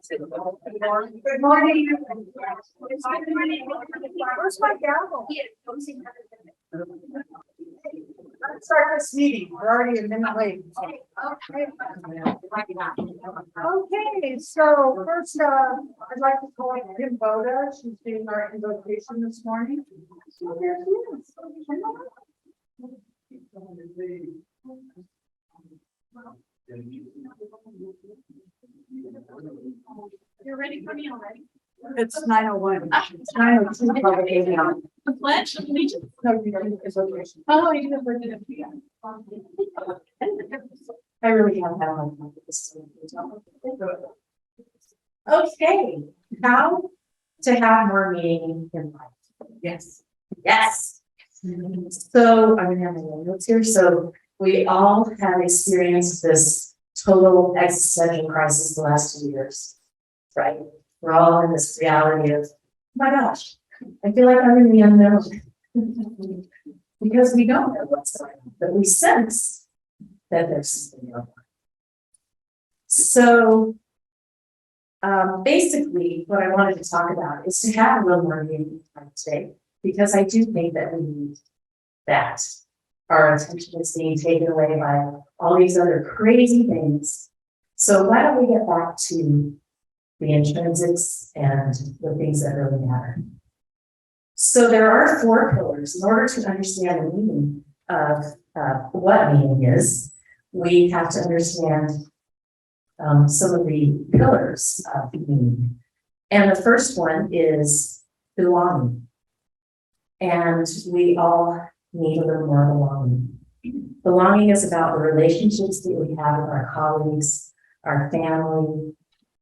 Good morning. Where's my gavel? Let's start this meeting. We're already a minute late. Okay, so first, I'd like to call Kim Boda. She's doing our invocation this morning. So there she is. You're ready for me already? It's 9:01. It's 9:02 probably now. The pledge of allegiance? No, you don't. It's okay. Oh, you have read it. I really have had one. Okay, how to have more meaning in life? Yes. Yes. So I'm gonna have my notes here. So we all have experienced this total existential crisis the last 2 years, right? We're all in this reality of, oh my gosh, I feel like I'm in the unknown because we don't know what's going on, but we sense that there's something going on. So basically, what I wanted to talk about is to have a little more meaning today, because I do think that we need that. Our attention is being taken away by all these other crazy things. So why don't we get back to the intrinsics and the things that really matter? So there are 4 pillars. In order to understand the meaning of what meaning is, we have to understand some of the pillars of meaning. And the first one is belonging. And we all need a little more belonging. Belonging is about the relationships that we have with our colleagues, our family,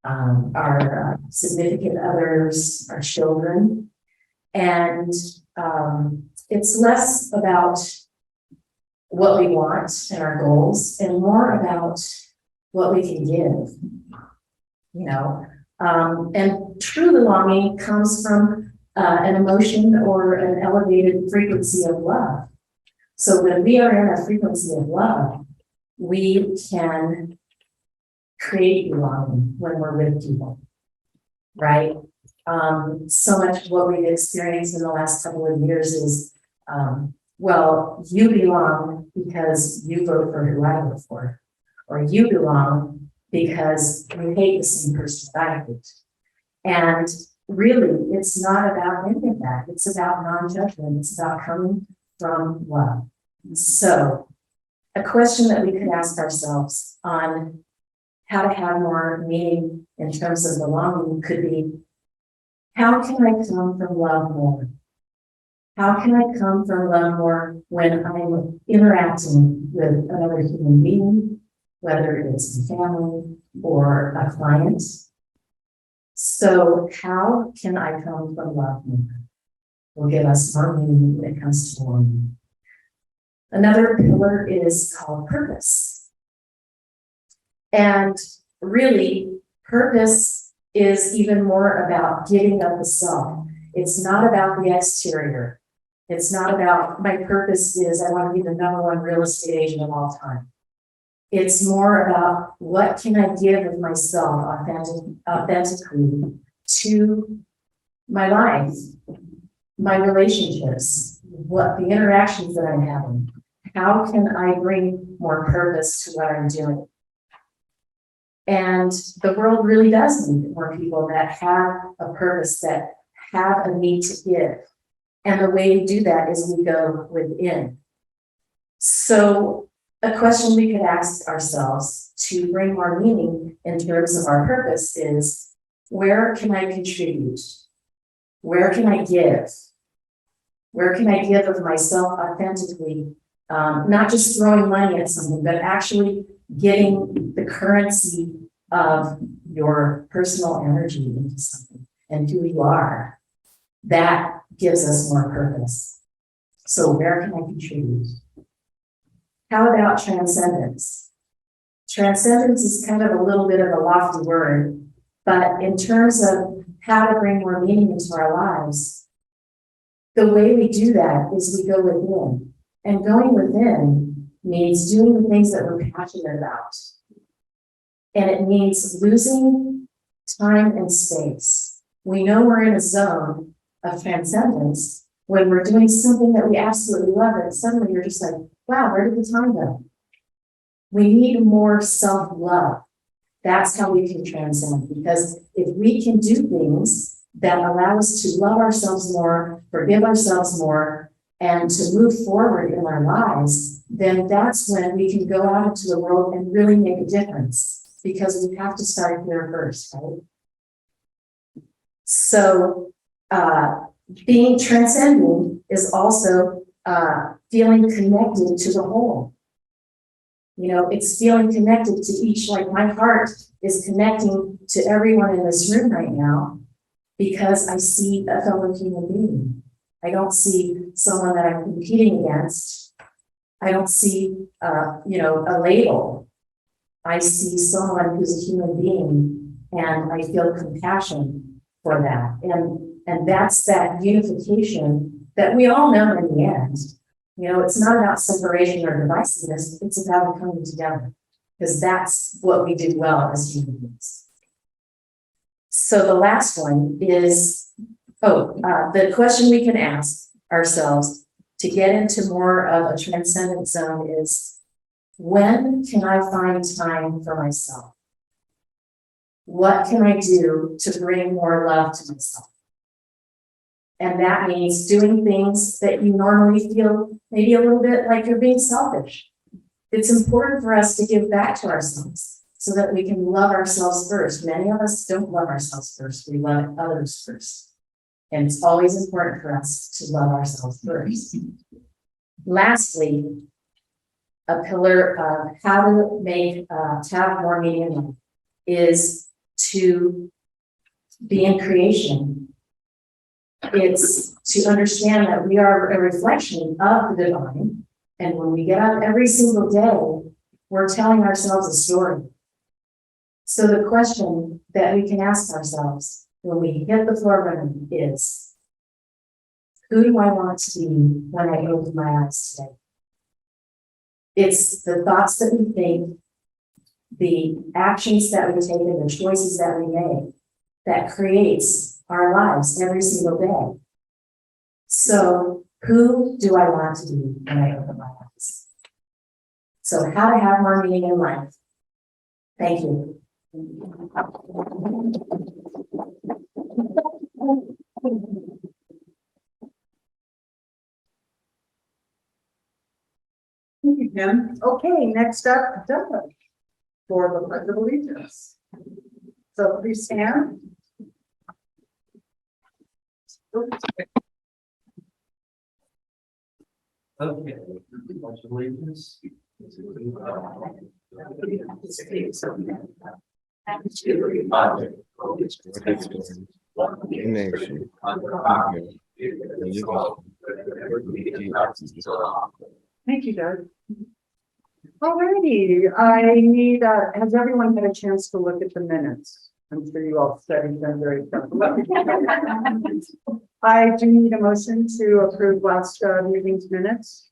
our significant others, our children. And it's less about what we want and our goals, and more about what we can give, you know. And true belonging comes from an emotion or an elevated frequency of love. So when we are in a frequency of love, we can create belonging when we're with people, right? So much of what we've experienced in the last couple of years is, well, you belong because you vote for who I vote for, or you belong because you hate the same person that I hate. And really, it's not about any of that. It's about non-judgment. It's about coming from love. So, a question that we could ask ourselves on how to have more meaning in terms of belonging could be, how can I come from love more? How can I come from love more when I'm interacting with another human being, whether it's a family or a client? So how can I come from love more? Will give us more meaning when it comes to belonging. Another pillar is called purpose. And really, purpose is even more about giving up the self. It's not about the exterior. It's not about, my purpose is I want to be the #1 real estate agent of all time. It's more about what can I give of myself authentically to my life, my relationships, what the interactions that I'm having. How can I bring more purpose to what I'm doing? And the world really does need more people that have a purpose, that have a need to give. And the way we do that is we go within. So a question we could ask ourselves to bring more meaning in terms of our purpose is, where can I contribute? Where can I give? Where can I give of myself authentically? Not just throwing money at something, but actually getting the currency of your personal energy into something and who you are. That gives us more purpose. So where can I contribute? How about transcendence? Transcendence is kind of a little bit of a lofty word, but in terms of how to bring more meaning into our lives, the way we do that is we go within. And going within means doing the things that we're passionate about. And it means losing time and space. We know we're in a zone of transcendence when we're doing something that we absolutely love, and suddenly you're just like, wow, where did the time go? We need more self-love. That's how we can transcend, because if we can do things that allow us to love ourselves more, forgive ourselves more, and to move forward in our lives, then that's when we can go out into the world and really make a difference, because we have to start here first, right? So, being transcending is also feeling connected to the whole. You know, it's feeling connected to each, like my heart is connecting to everyone in this room right now because I see a fellow human being. I don't see someone that I'm competing against. I don't see, a label. I see someone who's a human being, and I feel compassion for that. And that's that unification that we all know in the end. You know, it's not about separation or divisiveness, it's about coming together, because that's what we do well as human beings. So the last one is, the question we can ask ourselves to get into more of a transcendent zone is, when can I find time for myself? What can I do to bring more love to myself? And that means doing things that you normally feel maybe a little bit like you're being selfish. It's important for us to give back to ourselves so that we can love ourselves first. Many of us don't love ourselves first. We love others first. And it's always important for us to love ourselves first. Lastly, a pillar of how to make, to have more meaning in life is to be in creation. It's to understand that we are a reflection of the divine. And when we get up every single day, we're telling ourselves a story. So the question that we can ask ourselves when we hit the floor running is, who do I want to be when I open my eyes today? It's the thoughts that we think, the actions that we take, and the choices that we make that creates our lives every single day. So who do I want to be when I open my eyes? So how to have more meaning in life. Thank you. Thank you, Kim. Okay, next up, Doug, for the Pledge of Allegiance. So please stand. Okay, Pledge of Allegiance. Thank you, Doug. Alrighty, I need, has everyone had a chance to look at the minutes? I'm sure you all studied them very carefully. I do need a motion to approve last meeting's minutes.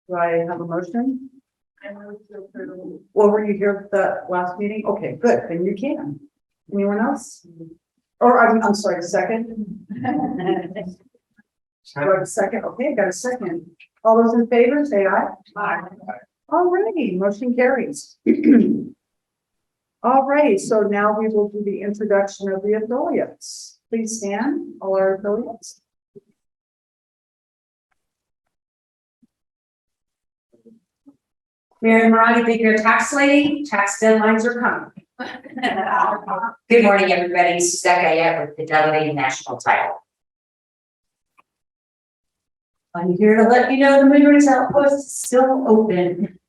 Do I have a motion? Well, were you here for the last meeting? Okay, good, then you can. Anyone else? Or I'm sorry, second? Do I have a second? Okay, got a second. All those in favor, say aye. Aye. All righty, motion carries. All right, so now we will do the introduction of the affiliates. Please stand, all our affiliates. Mary Mariah, Big Bear Tax Lady, tax deadlines are coming. Good morning, everybody. Suzette Gayette with Fidelity National Title. I'm here to let you know the Midwest Outpost is still open.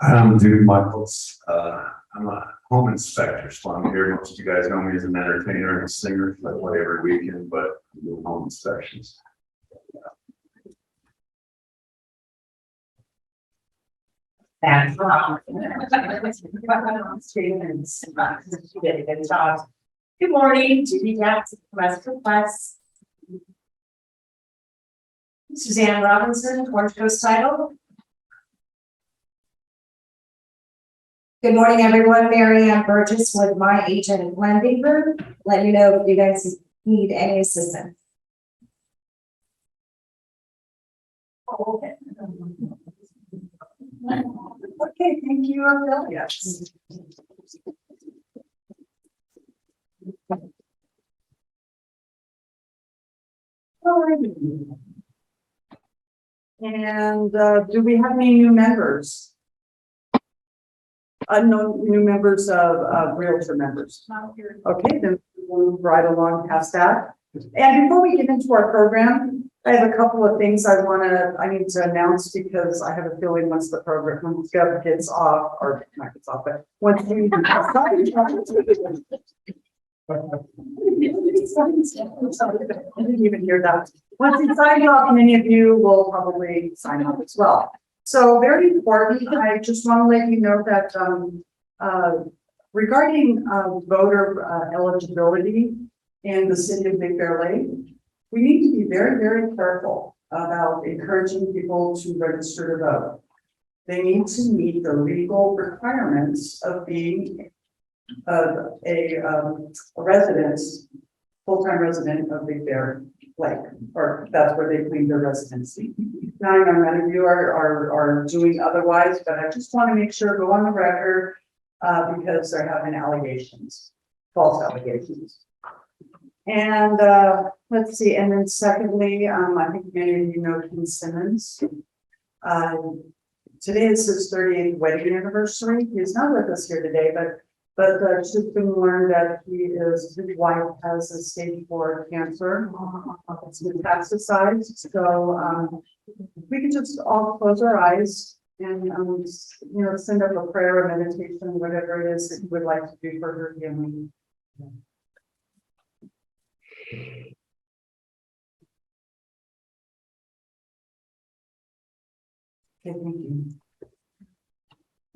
I'm Dude Michaels. I'm a home inspector, so I'm here. Most of you guys know me as an entertainer and a singer. I play every weekend, but I do home inspections. That's wrong. Good morning, Judy Jackson, West West. Suzanne Robinson, Orange Coast Title. Good morning, everyone. Mary Ann Burgess with my agent lending group. Let me know if you guys need any assistance. Okay, thank you, Aurelia. Alrighty. And do we have any new members? No new members of Realtor members. Okay, then we'll move right along past that. And before we get into our program, I have a couple of things I need to announce because I have a feeling once the program, once Gov gets off, or not gets off, but once we. I didn't even hear that. Once he signs off, many of you will probably sign off as well. So very important, I just want to let you know that regarding voter eligibility in the city of Big Bear Lake, we need to be very, very careful about encouraging people to register to vote. They need to meet the legal requirements of being a resident, full-time resident of Big Bear Lake, or that's where they claim their residency. Now, I know many of you are doing otherwise, but I just want to make sure, go on the record, because they're having allegations, false allegations. And let's see, and then secondly, I think many of you know Ken Simmons. Today is his 38th wedding anniversary. He's not with us here today, but it's just been learned that his wife has a stage 4 cancer. It's metastasized. So we can just all close our eyes and send up a prayer or meditation, whatever it is that you would like to do for her healing. Okay, thank you.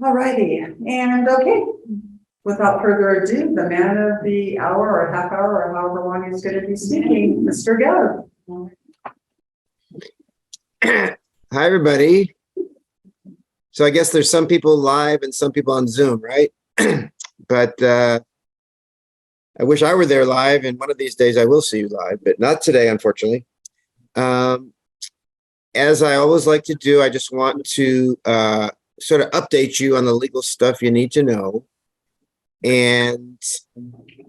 All righty, and okay. Without further ado, the man of the hour or half hour or however long he's going to be speaking, Mr. Gov. Hi, everybody. So I guess there's some people live and some people on Zoom, right? But I wish I were there live, and one of these days I will see you live, but not today, unfortunately. As I always like to do, I just want to sort of update you on the legal stuff you need to know. And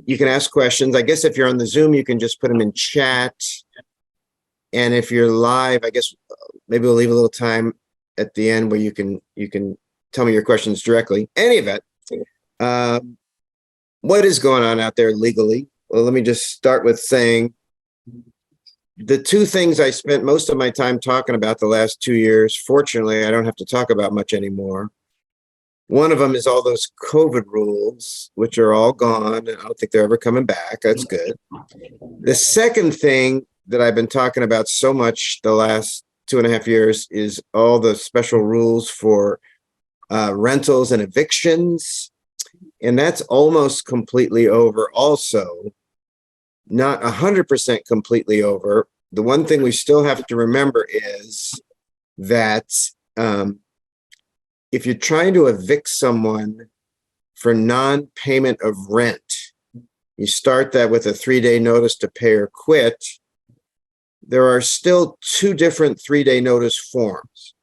you can ask questions. I guess if you're on the Zoom, you can just put them in chat. And if you're live, I guess maybe we'll leave a little time at the end where you can tell me your questions directly. Any event, what is going on out there legally? Well, let me just start with saying the two things I spent most of my time talking about the last 2 years, fortunately, I don't have to talk about much anymore. One of them is all those COVID rules, which are all gone. And I don't think they're ever coming back. That's good. The second thing that I've been talking about so much the last 2.5 years is all the special rules for rentals and evictions. And that's almost completely over also. Not 100% completely over. The one thing we still have to remember is that if you're trying to evict someone for non-payment of rent, you start that with a 3-day notice to pay or quit. There are still 2 different 3-day notice forms.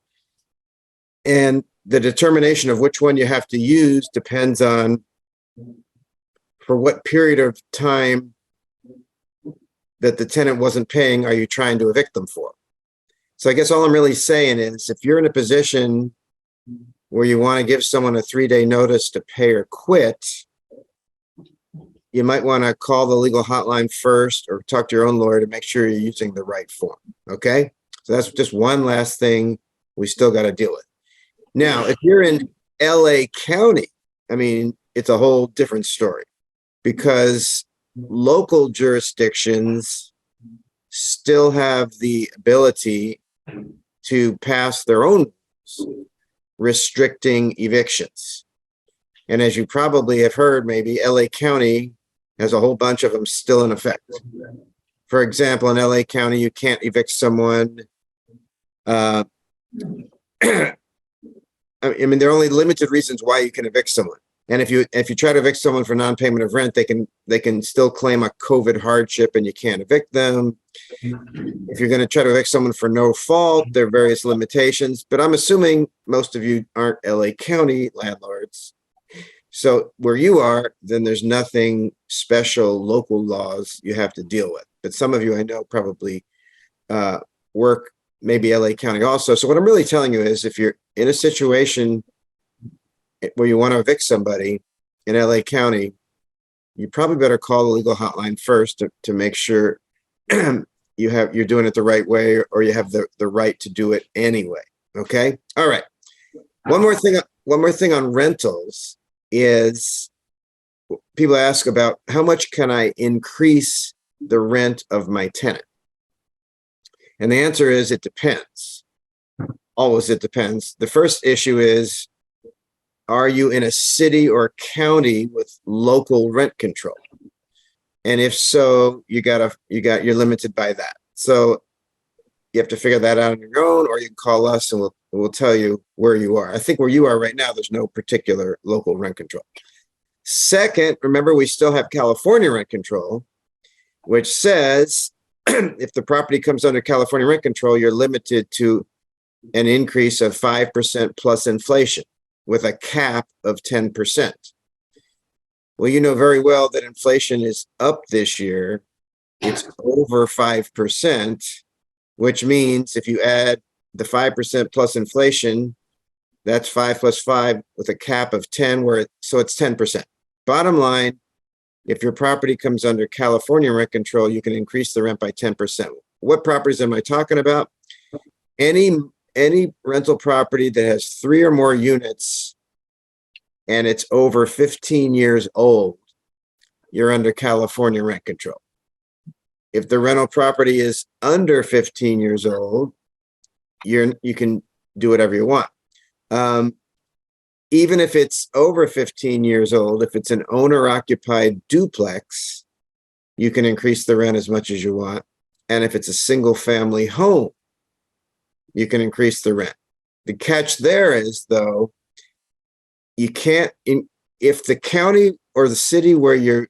And the determination of which one you have to use depends on for what period of time that the tenant wasn't paying are you trying to evict them for. So I guess all I'm really saying is if you're in a position where you want to give someone a 3-day notice to pay or quit, you might want to call the legal hotline first or talk to your own lawyer to make sure you're using the right form. Okay? So that's just one last thing we still got to deal with. Now, if you're in LA County, I mean, it's a whole different story because local jurisdictions still have the ability to pass their own rules restricting evictions. And as you probably have heard, maybe LA County has a whole bunch of them still in effect. For example, in LA County, you can't evict someone. I mean, there are only limited reasons why you can evict someone. And if you try to evict someone for non-payment of rent, they can still claim a COVID hardship and you can't evict them. If you're going to try to evict someone for no fault, there are various limitations, but I'm assuming most of you aren't LA County landlords. So where you are, then there's nothing special local laws you have to deal with. But some of you I know probably work maybe LA County also. So what I'm really telling you is if you're in a situation where you want to evict somebody in LA County, you probably better call the legal hotline first to make sure you're doing it the right way, or you have the right to do it anyway. Okay. All right. One more thing on rentals is people ask about how much can I increase the rent of my tenant? And the answer is it depends. Always it depends. The first issue is, are you in a city or county with local rent control? And if so, you're limited by that. So you have to figure that out on your own, or you can call us and we'll tell you where you are. I think where you are right now, there's no particular local rent control. Second, remember, we still have California rent control, which says if the property comes under California rent control, you're limited to an increase of 5% plus inflation with a cap of 10%. Well, you know very well that inflation is up this year. It's over 5%, which means if you add the 5% plus inflation, that's 5 plus 5 with a cap of 10, so it's 10%. Bottom line, if your property comes under California rent control, you can increase the rent by 10%. What properties am I talking about? Any rental property that has 3 or more units and it's over 15 years old, you're under California rent control. If the rental property is under 15 years old, you can do whatever you want. Even if it's over 15 years old, if it's an owner-occupied duplex, you can increase the rent as much as you want. And if it's a single-family home, you can increase the rent. The catch there is, though, you can't, if the county or the city where you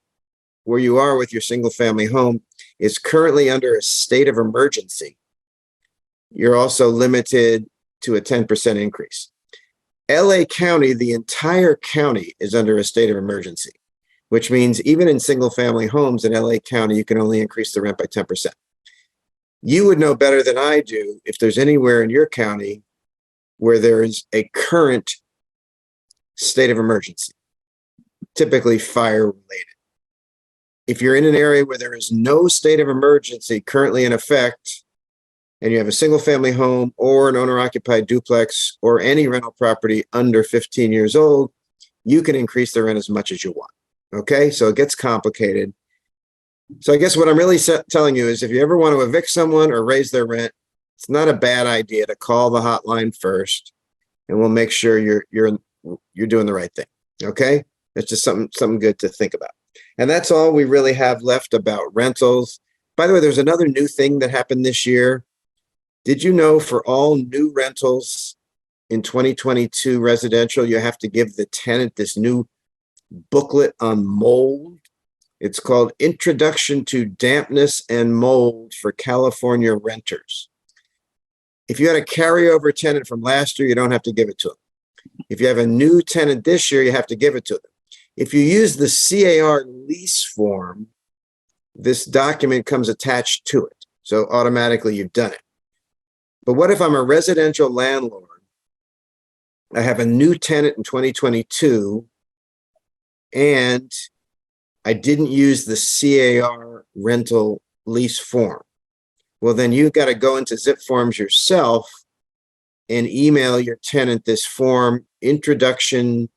are with your single-family home is currently under a state of emergency, you're also limited to a 10% increase. LA County, the entire county is under a state of emergency, which means even in single-family homes in LA County, you can only increase the rent by 10%. You would know better than I do if there's anywhere in your county where there is a current state of emergency, typically fire-related. If you're in an area where there is no state of emergency currently in effect, and you have a single-family home or an owner-occupied duplex or any rental property under 15 years old, you can increase the rent as much as you want. Okay, so it gets complicated. So I guess what I'm really telling you is if you ever want to evict someone or raise their rent, it's not a bad idea to call the hotline first, and we'll make sure you're doing the right thing. Okay, it's just something good to think about. And that's all we really have left about rentals. By the way, there's another new thing that happened this year. Did you know for all new rentals in 2022 residential, you have to give the tenant this new booklet on mold? It's called Introduction to Dampness and Mold for California Renters. If you had a carryover tenant from last year, you don't have to give it to them. If you have a new tenant this year, you have to give it to them. If you use the C.A.R. lease form, this document comes attached to it. So automatically you've done it. But what if I'm a residential landlord? I have a new tenant in 2022 and I didn't use the C.A.R. rental lease form. Well, then you've got to go into Zip Forms yourself and email your tenant this form, Introduction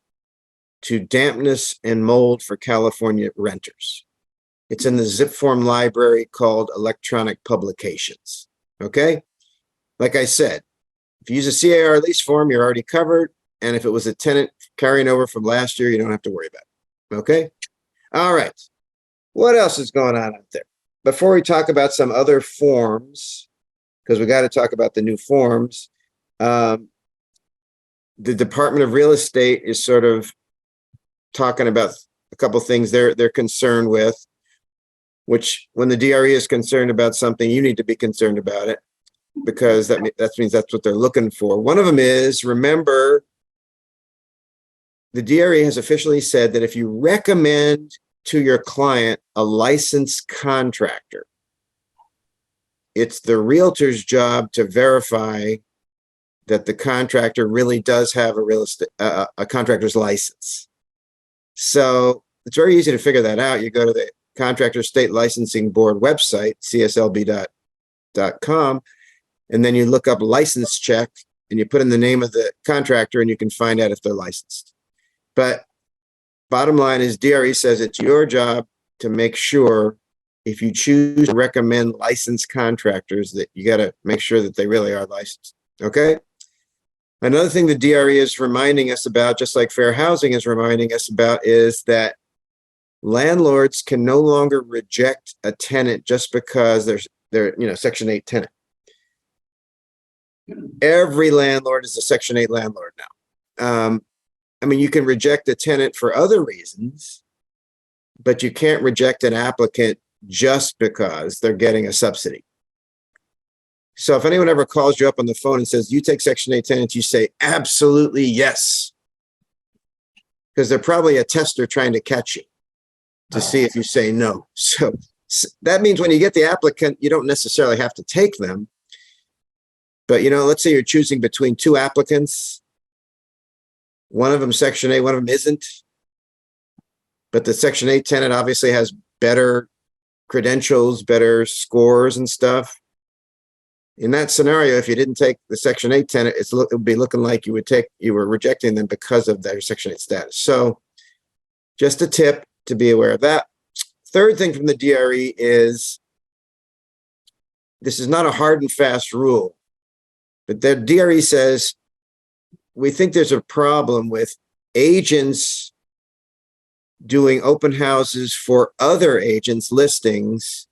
to Dampness and Mold for California Renters. It's in the Zip Form library called Electronic Publications. Okay? Like I said, if you use a C.A.R. lease form, you're already covered. And if it was a tenant carrying over from last year, you don't have to worry about it. Okay? All right. What else is going on out there? Before we talk about some other forms, because we got to talk about the new forms, the Department of Real Estate is sort of talking about a couple things they're concerned with, which when the DRE is concerned about something, you need to be concerned about it, because that means that's what they're looking for. One of them is, remember, the DRE has officially said that if you recommend to your client a licensed contractor, it's the realtor's job to verify that the contractor really does have a contractor's license. So it's very easy to figure that out. You go to the Contractor State Licensing Board website, cslb.com, and then you look up license check and you put in the name of the contractor and you can find out if they're licensed. But bottom line is, DRE says it's your job to make sure, if you choose to recommend licensed contractors, that you got to make sure that they really are licensed. Okay. Another thing the DRE is reminding us about, just like fair housing is reminding us about, is that landlords can no longer reject a tenant just because they're Section 8 tenant. Every landlord is a Section 8 landlord now. I mean, you can reject a tenant for other reasons, but you can't reject an applicant just because they're getting a subsidy. So if anyone ever calls you up on the phone and says, you take Section 8 tenants, you say, absolutely yes. Because they're probably a tester trying to catch you to see if you say no. So that means when you get the applicant, you don't necessarily have to take them. But, let's say you're choosing between two applicants. One of them Section 8, one of them isn't. But the Section 8 tenant obviously has better credentials, better scores and stuff. In that scenario, if you didn't take the Section 8 tenant, it would be looking like you were rejecting them because of their Section 8 status. So just a tip to be aware of that. Third thing from the DRE is, this is not a hard and fast rule, but the DRE says, we think there's a problem with agents doing open houses for other agents' listings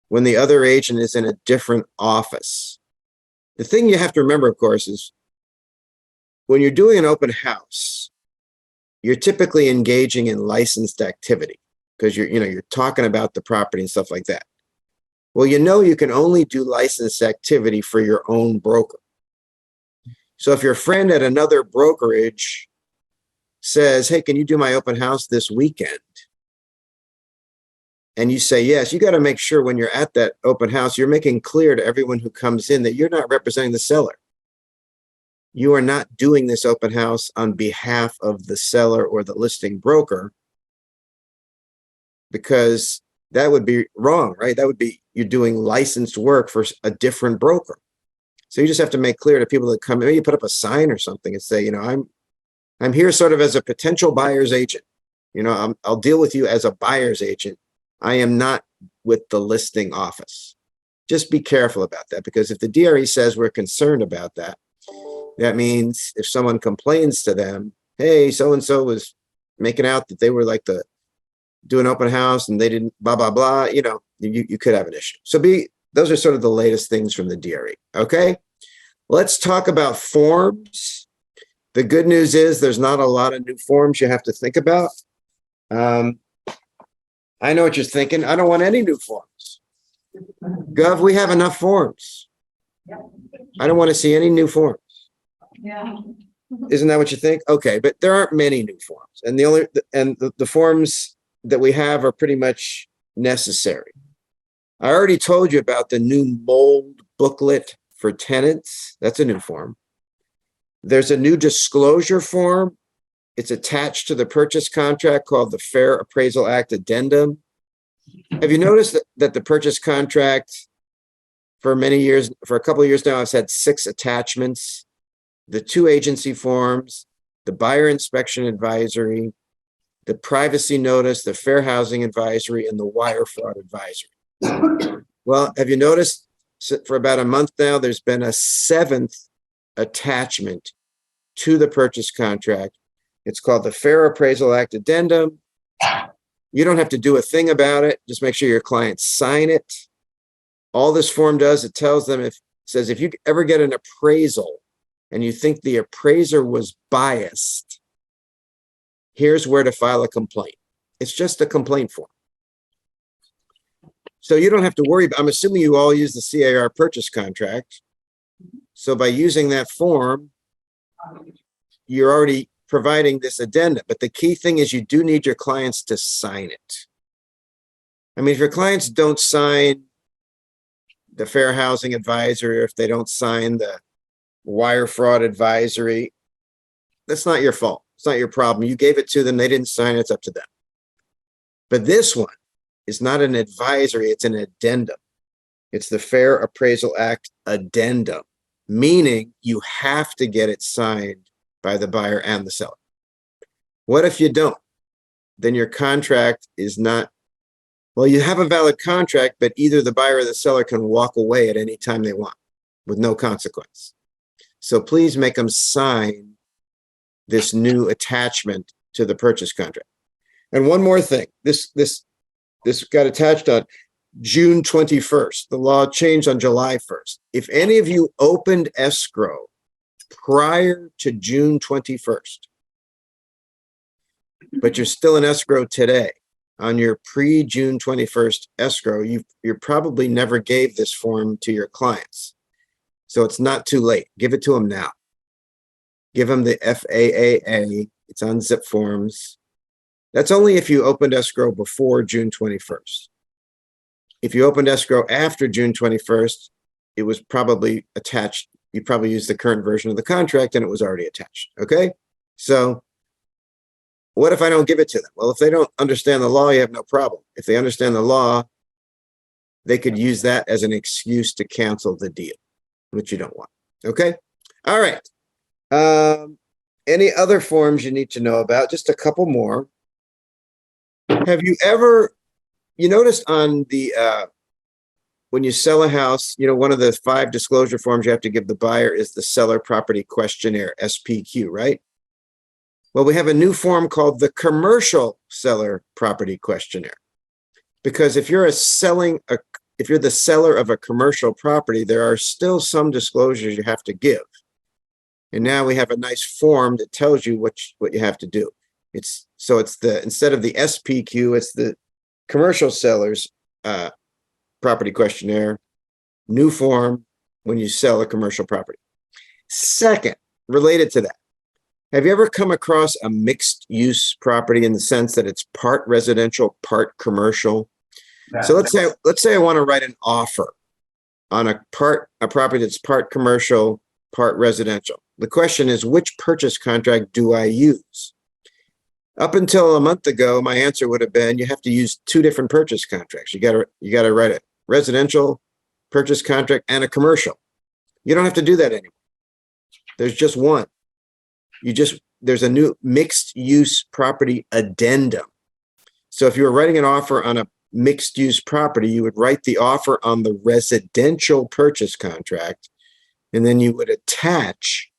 when the other agent is in a different office. The thing you have to remember, of course, is when you're doing an open house, you're typically engaging in licensed activity because you're talking about the property and stuff like that. Well, you can only do licensed activity for your own broker. So if your friend at another brokerage says, hey, can you do my open house this weekend? And you say yes, you got to make sure when you're at that open house, you're making clear to everyone who comes in that you're not representing the seller. You are not doing this open house on behalf of the seller or the listing broker, because that would be wrong, right? That would be, you're doing licensed work for a different broker. So you just have to make clear to people that come in, maybe you put up a sign or something and say, I'm here sort of as a potential buyer's agent. I'll deal with you as a buyer's agent. I am not with the listing office. Just be careful about that, because if the DRE says we're concerned about that, that means if someone complains to them, hey, so-and-so was making out that they were like do an open house and they didn't blah, blah, blah, you could have an issue. So those are sort of the latest things from the DRE. Okay. Let's talk about forms. The good news is there's not a lot of new forms you have to think about. I know what you're thinking. I don't want any new forms. Gov, we have enough forms. I don't want to see any new forms. Yeah. Isn't that what you think? Okay, but there aren't many new forms. And the forms that we have are pretty much necessary. I already told you about the new mold booklet for tenants. That's a new form. There's a new disclosure form. It's attached to the purchase contract called the Fair Appraisal Act Addendum. Have you noticed that the purchase contract for a couple of years now, has had 6 attachments? The 2 agency forms, the buyer inspection advisory, the privacy notice, the fair housing advisory, and the wire fraud advisory. Well, have you noticed for about a month now, there's been a 7th attachment to the purchase contract. It's called the Fair Appraisal Act Addendum. You don't have to do a thing about it. Just make sure your clients sign it. All this form does, it tells them, says if you ever get an appraisal and you think the appraiser was biased, Here's where to file a complaint. It's just a complaint form. So you don't have to worry. I'm assuming you all use the C.A.R. purchase contract. So by using that form, you're already providing this addendum. But the key thing is you do need your clients to sign it. I mean, if your clients don't sign the fair housing advisory, or if they don't sign the wire fraud advisory, that's not your fault. It's not your problem. You gave it to them. They didn't sign it. It's up to them. But this one is not an advisory. It's an addendum. It's the Fair Appraisal Act addendum, meaning you have to get it signed by the buyer and the seller. What if you don't? Then your contract is not, well, you have a valid contract, but either the buyer or the seller can walk away at any time they want with no consequence. So please make them sign this new attachment to the purchase contract. And one more thing, this got attached on June 21st. The law changed on July 1st. If any of you opened escrow prior to June 21st, but you're still in escrow today, on your pre-June 21st escrow, you probably never gave this form to your clients. So it's not too late. Give it to them now. Give them the FAAA. It's on zip forms. That's only if you opened escrow before June 21st. If you opened escrow after June 21st, it was probably attached. You probably used the current version of the contract and it was already attached. Okay. So what if I don't give it to them? Well, if they don't understand the law, you have no problem. If they understand the law, they could use that as an excuse to cancel the deal, which you don't want. Okay. All right. Any other forms you need to know about? Just a couple more. Have you ever, you noticed on the, when you sell a house, you know, one of the 5 disclosure forms you have to give the buyer is the seller property questionnaire, SPQ, right? Well, we have a new form called the commercial seller property questionnaire. Because if you're the seller of a commercial property, there are still some disclosures you have to give. And now we have a nice form that tells you what you have to do. Instead of the SPQ, it's the commercial seller's property questionnaire, new form when you sell a commercial property. Second, related to that, have you ever come across a mixed use property in the sense that it's part residential, part commercial? So let's say I want to write an offer on a property that's part commercial, part residential. The question is, which purchase contract do I use? Up until a month ago, my answer would have been, you have to use 2 different purchase contracts. You got to write a residential purchase contract and a commercial. You don't have to do that anymore. There's just one. There's a new mixed use property addendum. So if you were writing an offer on a mixed use property, you would write the offer on the residential purchase contract, and then you would attach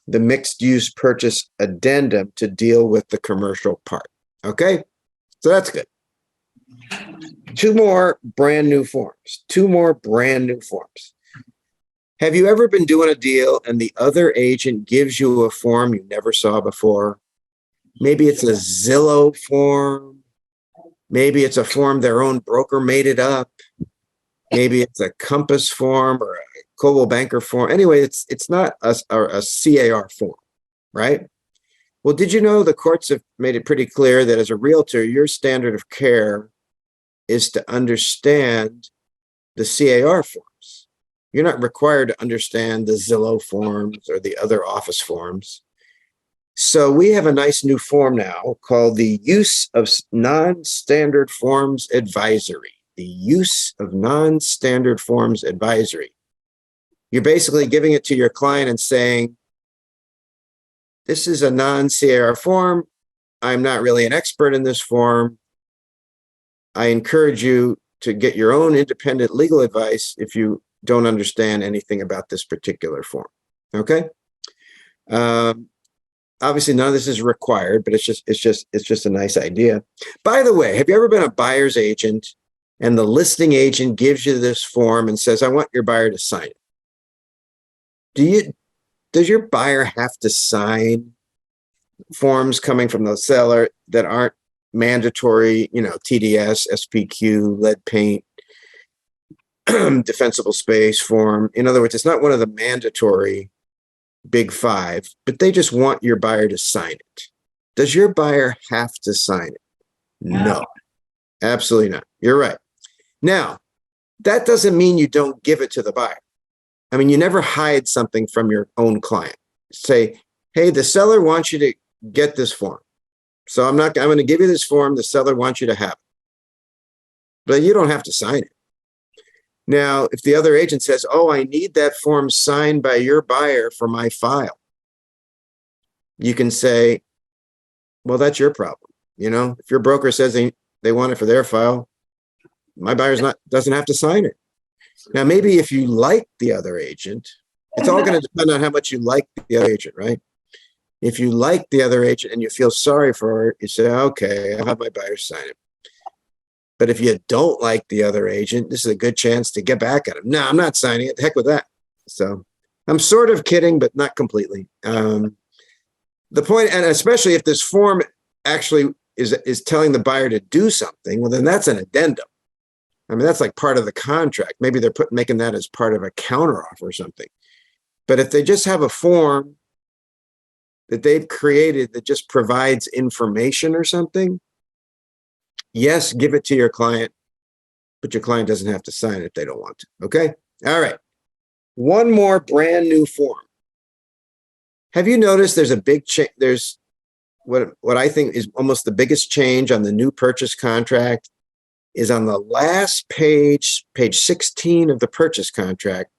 the mixed use purchase addendum to deal with the commercial part. Okay, so that's good. 2 more brand new forms. Have you ever been doing a deal and the other agent gives you a form you never saw before? Maybe it's a Zillow form. Maybe it's a form their own broker made it up. Maybe it's a Compass form or a Coldwell Banker form. Anyway, it's not a C.A.R. form, right? Well, did you know the courts have made it pretty clear that as a realtor, your standard of care is to understand the C.A.R. forms. You're not required to understand the Zillow forms or the other office forms. So we have a nice new form now called the Use of Non-Standard Forms Advisory. The Use of Non-Standard Forms Advisory. You're basically giving it to your client and saying, this is a non-C.A.R. form. I'm not really an expert in this form. I encourage you to get your own independent legal advice if you don't understand anything about this particular form. Okay. Obviously, none of this is required, but it's just a nice idea. By the way, have you ever been a buyer's agent and the listing agent gives you this form and says, I want your buyer to sign it? Does your buyer have to sign forms coming from the seller that aren't mandatory, TDS, SPQ, lead paint, defensible space form. In other words, it's not one of the mandatory big five, but they just want your buyer to sign it. Does your buyer have to sign it? No, absolutely not. You're right. Now, that doesn't mean you don't give it to the buyer. I mean, you never hide something from your own client. Say, hey, the seller wants you to get this form. So I'm going to give you this form. The seller wants you to have it. But you don't have to sign it. Now, if the other agent says, oh, I need that form signed by your buyer for my file, you can say, well, that's your problem. If your broker says they want it for their file, my buyer's doesn't have to sign it. Now, maybe if you like the other agent, it's all going to depend on how much you like the other agent, right? If you like the other agent and you feel sorry for her, you say, okay, I'll have my buyer sign it. But if you don't like the other agent, this is a good chance to get back at him. No, I'm not signing it. The heck with that. So I'm sort of kidding, but not completely. The point, and especially if this form actually is telling the buyer to do something, well, then that's an addendum. I mean, that's like part of the contract. Maybe they're making that as part of a counteroffer or something. But if they just have a form that they've created that just provides information or something, yes, give it to your client, but your client doesn't have to sign it if they don't want to. Okay? All right. One more brand new form. Have you noticed there's a big change? There's what I think is almost the biggest change on the new purchase contract is on the last page 16 of the purchase contract.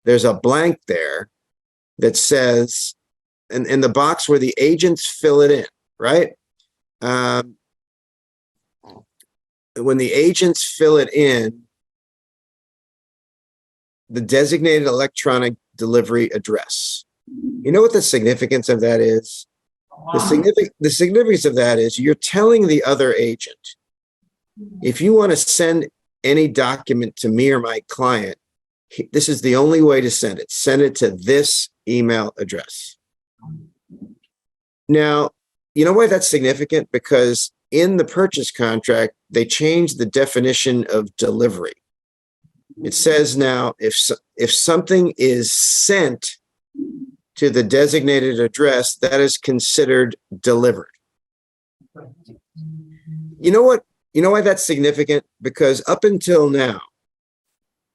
There's a blank there that says, and in the box where the agents fill it in, right? When the agents fill it in, the designated electronic delivery address. You know what the significance of that is? The significance of that is you're telling the other agent, if you want to send any document to me or my client, this is the only way to send it. Send it to this email address. Now, you know why that's significant? Because in the purchase contract, they changed the definition of delivery. It says now, if something is sent to the designated address, that is considered delivered. You know what? You know why that's significant? Because up until now,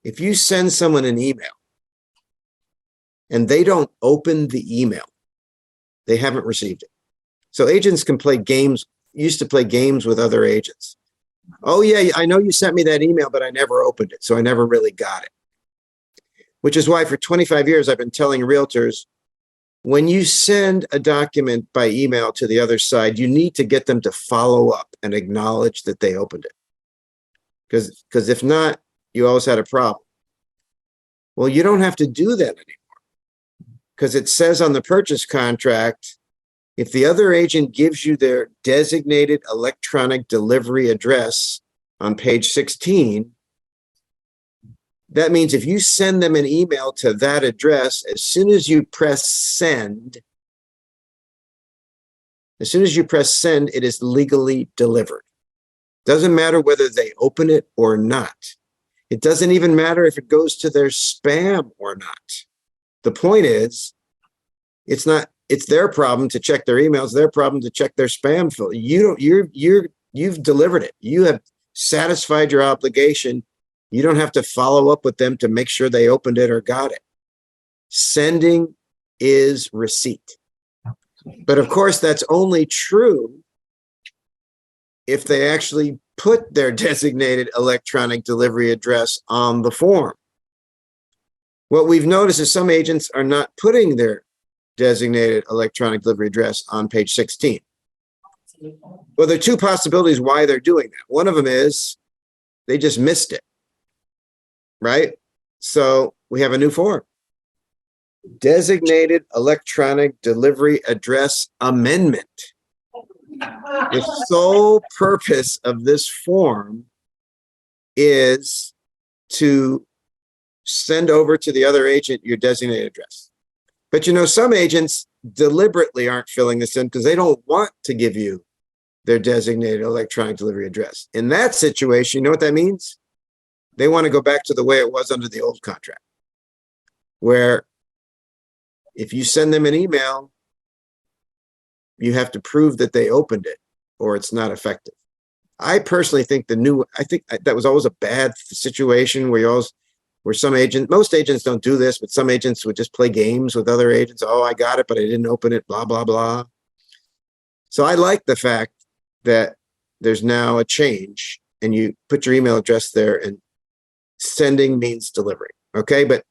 if you send someone an email and they don't open the email, they haven't received it. So agents can play games, used to play games with other agents. Oh yeah, I know you sent me that email, but I never opened it, so I never really got it. Which is why for 25 years, I've been telling realtors, when you send a document by email to the other side, you need to get them to follow up and acknowledge that they opened it. Because if not, you always had a problem. Well, you don't have to do that anymore. Because it says on the purchase contract, if the other agent gives you their designated electronic delivery address on page 16, that means if you send them an email to that address, as soon as you press send, it is legally delivered. Doesn't matter whether they open it or not. It doesn't even matter if it goes to their spam or not. The point is, it's their problem to check their emails, their problem to check their spam filter. You've delivered it. You have satisfied your obligation. You don't have to follow up with them to make sure they opened it or got it. Sending is receipt. But of course, that's only true if they actually put their designated electronic delivery address on the form. What we've noticed is some agents are not putting their designated electronic delivery address on page 16. Well, there are two possibilities why they're doing that. One of them is they just missed it. Right? So we have a new form. Designated electronic delivery address amendment. The sole purpose of this form is to send over to the other agent your designated address. But some agents, deliberately aren't filling this in because they don't want to give you their designated electronic delivery address. In that situation, you know what that means? They want to go back to the way it was under the old contract, where if you send them an email, you have to prove that they opened it or it's not effective. I personally think I think that was always a bad situation where most agents don't do this, but some agents would just play games with other agents. Oh, I got it, but I didn't open it, blah, blah, blah. So I like the fact that there's now a change and you put your email address there and sending means delivering. Okay. But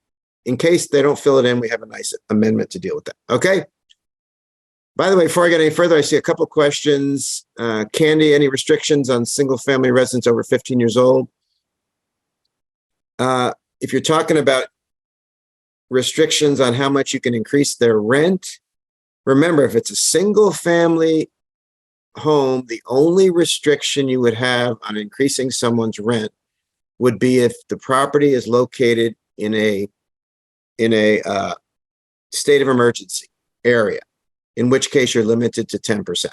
in case they don't fill it in, we have a nice amendment to deal with that. Okay. By the way, before I get any further, I see a couple questions. Candy, any restrictions on single family residents over 15 years old? If you're talking about restrictions on how much you can increase their rent, remember, if it's a single family home, the only restriction you would have on increasing someone's rent would be if the property is located in a state of emergency area, in which case you're limited to 10%.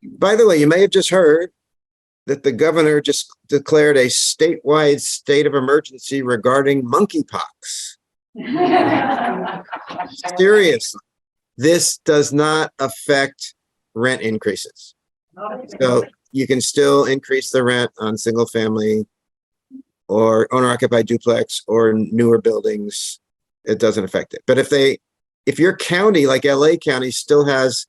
By the way, you may have just heard that the governor just declared a statewide state of emergency regarding monkeypox. Seriously, this does not affect rent increases. So you can still increase the rent on single family or owner occupied duplex or newer buildings. It doesn't affect it. But if your county, like LA County, still has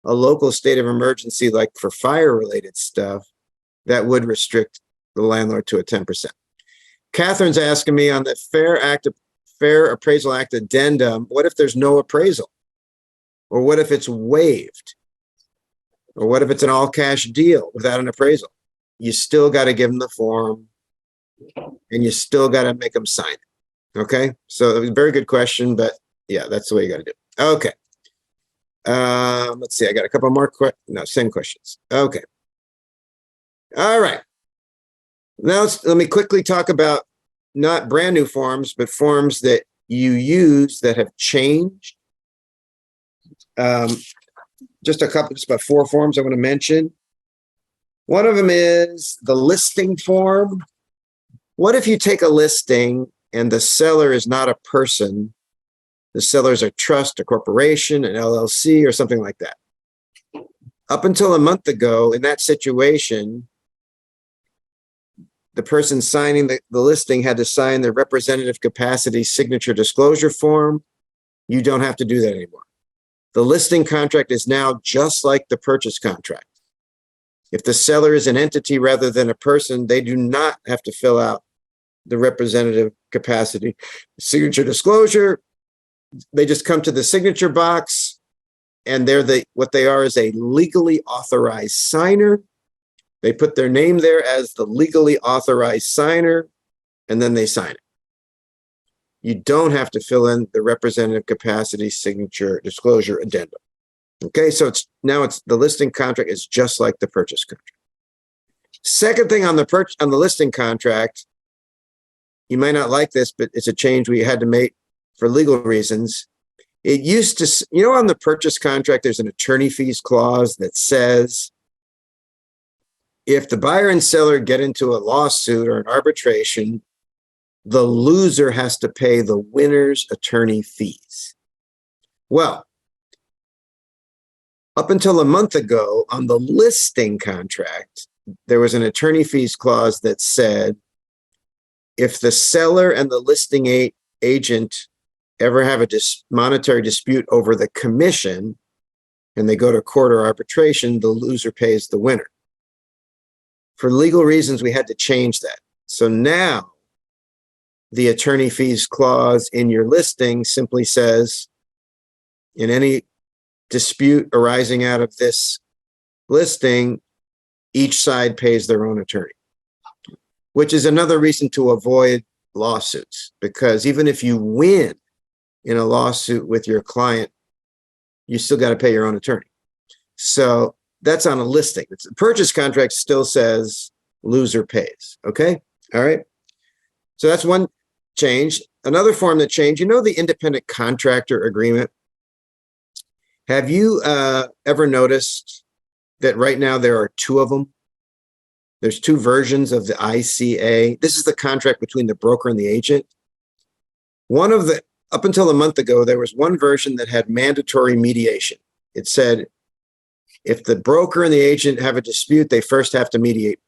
a local state of emergency, like for fire related stuff, that would restrict the landlord to a 10%. Catherine's asking me on the Fair Appraisal Act addendum, what if there's no appraisal? Or what if it's waived? Or what if it's an all cash deal without an appraisal? You still got to give them the form and you still got to make them sign it. Okay. So it was a very good question, but yeah, that's the way you got to do it. Okay. Let's see. I got a couple more same questions. Okay. All right. Now let me quickly talk about not brand new forms, but forms that you use that have changed. Just about 4 forms I want to mention. One of them is the listing form. What if you take a listing and the seller is not a person? The seller is a trust, a corporation, an LLC, or something like that. Up until a month ago, in that situation, the person signing the listing had to sign the representative capacity signature disclosure form. You don't have to do that anymore. The listing contract is now just like the purchase contract. If the seller is an entity rather than a person, they do not have to fill out the representative capacity signature disclosure. They just come to the signature box and what they are is a legally authorized signer. They put their name there as the legally authorized signer, and then they sign it. You don't have to fill in the representative capacity signature disclosure addendum. Okay, so now the listing contract is just like the purchase contract. Second thing on the listing contract, you might not like this, but it's a change we had to make for legal reasons. It used to, on the purchase contract, there's an attorney fees clause that says if the buyer and seller get into a lawsuit or an arbitration, the loser has to pay the winner's attorney fees. Well, up until a month ago on the listing contract, there was an attorney fees clause that said if the seller and the listing agent ever have a monetary dispute over the commission and they go to court or arbitration, the loser pays the winner. For legal reasons, we had to change that. So now the attorney fees clause in your listing simply says, in any dispute arising out of this listing, each side pays their own attorney, which is another reason to avoid lawsuits, because even if you win in a lawsuit with your client, you still got to pay your own attorney. So that's on a listing. The purchase contract still says loser pays. Okay. All right. So that's one change. Another form that changed, the independent contractor agreement. Have you ever noticed that right now there are two of them? There's two versions of the ICA. This is the contract between the broker and the agent. Up until a month ago, there was one version that had mandatory mediation. It said, if the broker and the agent have a dispute, they first have to mediate.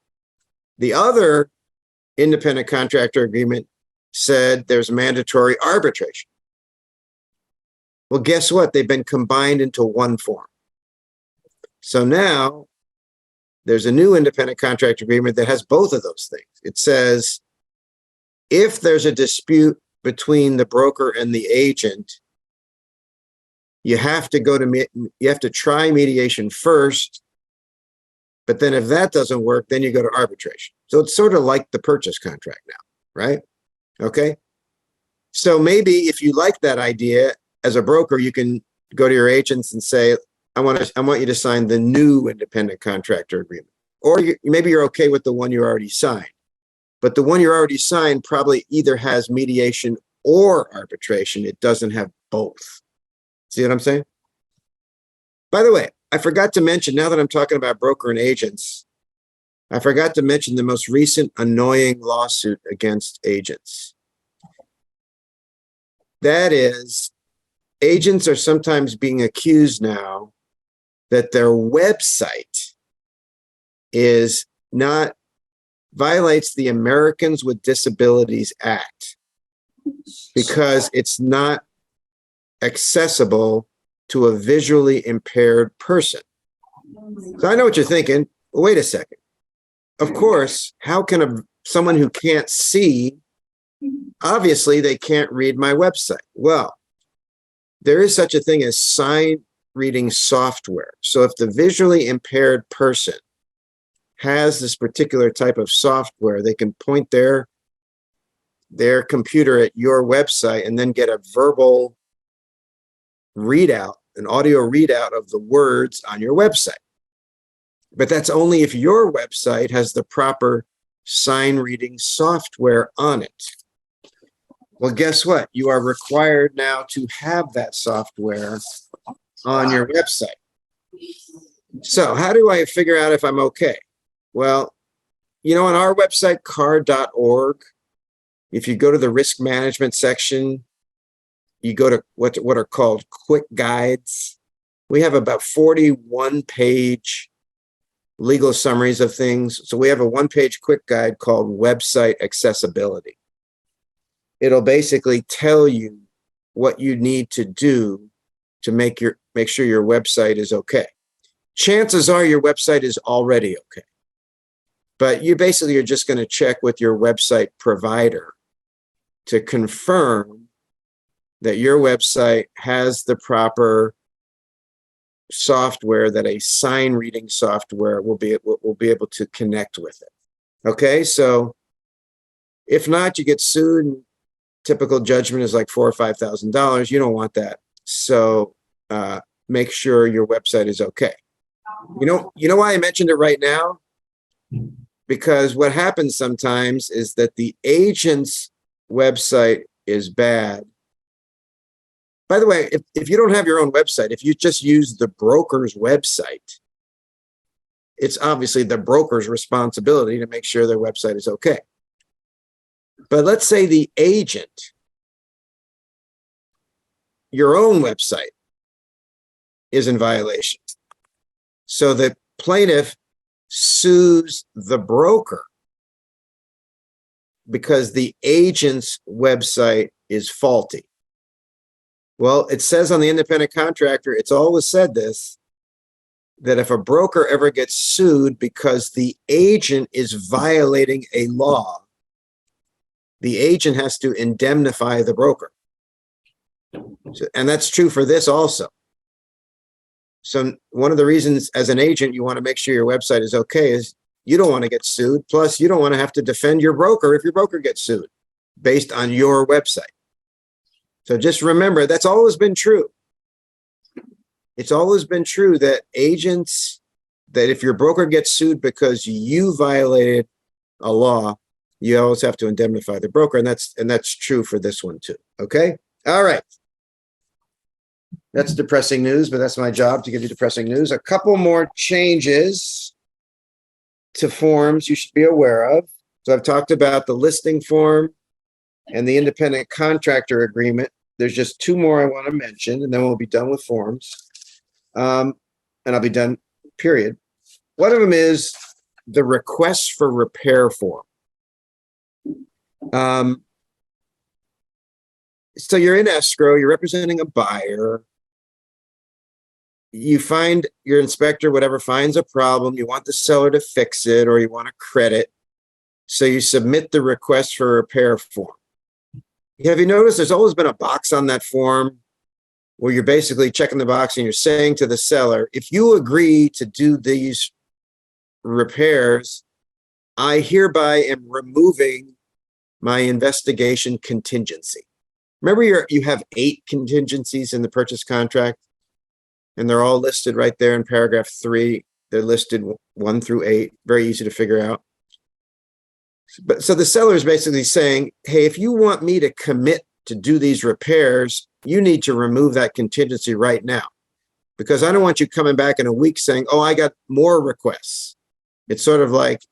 The other independent contractor agreement said there's mandatory arbitration. Well, guess what? They've been combined into one form. So now there's a new independent contract agreement that has both of those things. It says, if there's a dispute between the broker and the agent, you have to try mediation first, but then if that doesn't work, then you go to arbitration. So it's sort of like the purchase contract now, right? Okay. So maybe if you like that idea as a broker, you can go to your agents and say, I want you to sign the new independent contractor agreement. Or maybe you're okay with the one you already signed. But the one you already signed probably either has mediation or arbitration. It doesn't have both. See what I'm saying? By the way, I forgot to mention, now that I'm talking about broker and agents, I forgot to mention the most recent annoying lawsuit against agents. That is, agents are sometimes being accused now that their website violates the Americans with Disabilities Act because it's not accessible to a visually impaired person. So I know what you're thinking. Wait a second. Of course, how can someone who can't see, obviously they can't read my website. Well, there is such a thing as sign reading software. So if the visually impaired person has this particular type of software, they can point their computer at your website and then get a verbal readout, an audio readout of the words on your website. But that's only if your website has the proper sign reading software on it. Well, guess what? You are required now to have that software on your website. So how do I figure out if I'm okay? Well, on our website, C.A.R.org, if you go to the risk management section, you go to what are called quick guides. We have about 41-page legal summaries of things. So we have a one-page quick guide called Website Accessibility. It'll basically tell you what you need to do to make sure your website is okay. Chances are your website is already okay. But you're just going to check with your website provider to confirm that your website has the proper software, that a sign reading software will be able to connect with it. Okay, so if not, you get sued. And typical judgment is like $4,000 or $5,000. You don't want that. So make sure your website is okay. You know why I mentioned it right now? Because what happens sometimes is that the agent's website is bad. By the way, if you don't have your own website, if you just use the broker's website, it's obviously the broker's responsibility to make sure their website is okay. But let's say the agent, your own website, is in violation. So the plaintiff sues the broker because the agent's website is faulty. Well, it says on the independent contractor, it's always said this, that if a broker ever gets sued because the agent is violating a law, the agent has to indemnify the broker. And that's true for this also. So one of the reasons as an agent you want to make sure your website is okay is you don't want to get sued. Plus, you don't want to have to defend your broker if your broker gets sued based on your website. So just remember, that's always been true. It's always been true that if your broker gets sued because you violated a law, you always have to indemnify the broker. And that's true for this one too. Okay. All right. That's depressing news, but that's my job to give you depressing news. A couple more changes to forms you should be aware of. So I've talked about the listing form and the independent contractor agreement. There's just two more I want to mention, and then we'll be done with forms. And I'll be done, period. One of them is the request for repair form. So you're in escrow, you're representing a buyer. You find your inspector, whatever, finds a problem. You want the seller to fix it, or you want a credit. So you submit the request for repair form. Have you noticed there's always been a box on that form where you're basically checking the box and you're saying to the seller, if you agree to do these repairs, I hereby am removing my investigation contingency. Remember, you have 8 contingencies in the purchase contract, and they're all listed right there in paragraph 3. They're listed 1 through 8, very easy to figure out. But so the seller is basically saying, hey, if you want me to commit to do these repairs, you need to remove that contingency right now, because I don't want you coming back in a week saying, oh, I got more requests. It's sort of like,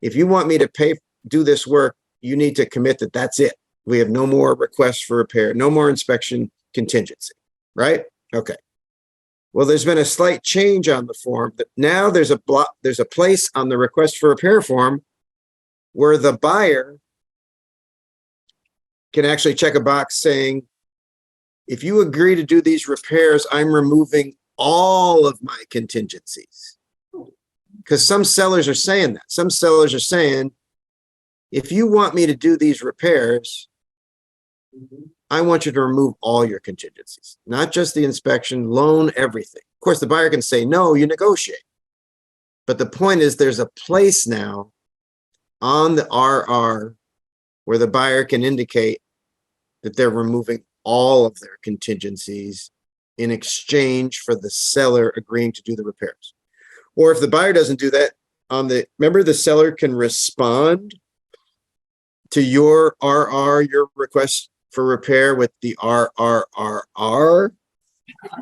if you want me to do this work, you need to commit that that's it. We have no more requests for repair, no more inspection contingency, right? Okay. Well, there's been a slight change on the form that now there's a place on the request for repair form where the buyer can actually check a box saying, if you agree to do these repairs, I'm removing all of my contingencies. Because some sellers are saying that. Some sellers are saying, if you want me to do these repairs, I want you to remove all your contingencies, not just the inspection, loan, everything. Of course, the buyer can say, no, you negotiate. But the point is there's a place now on the RR where the buyer can indicate that they're removing all of their contingencies in exchange for the seller agreeing to do the repairs. Or if the buyer doesn't do that, remember the seller can respond to your RR, your request for repair, with the RRRR.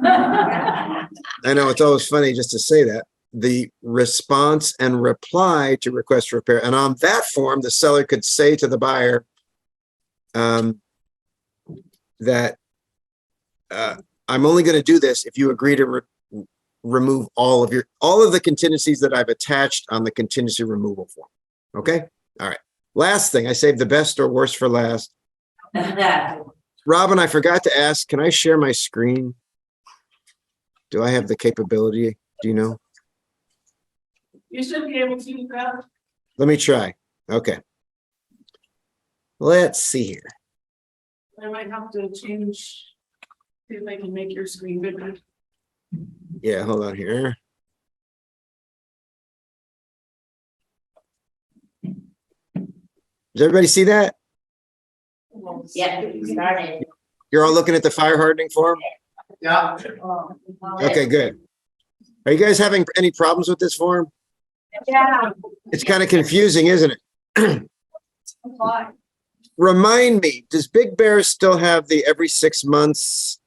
I know it's always funny just to say that. The response and reply to request for repair. And on that form, the seller could say to the buyer that I'm only going to do this if you agree to remove all of the contingencies that I've attached on the contingency removal form. Okay? All right. Last thing, I saved the best or worst for last. Robin, I forgot to ask, can I share my screen? Do I have the capability? Do you know? You should be able to grab. Let me try. Okay. Let's see here. I might have to change, see if I can make your screen bigger. Yeah, hold on here. Does everybody see that? Yeah, we started. You're all looking at the fire hardening form? Yeah. Okay, good. Are you guys having any problems with this form? Yeah. It's kind of confusing, isn't it? Remind me, does Big Bear still have the every 6 months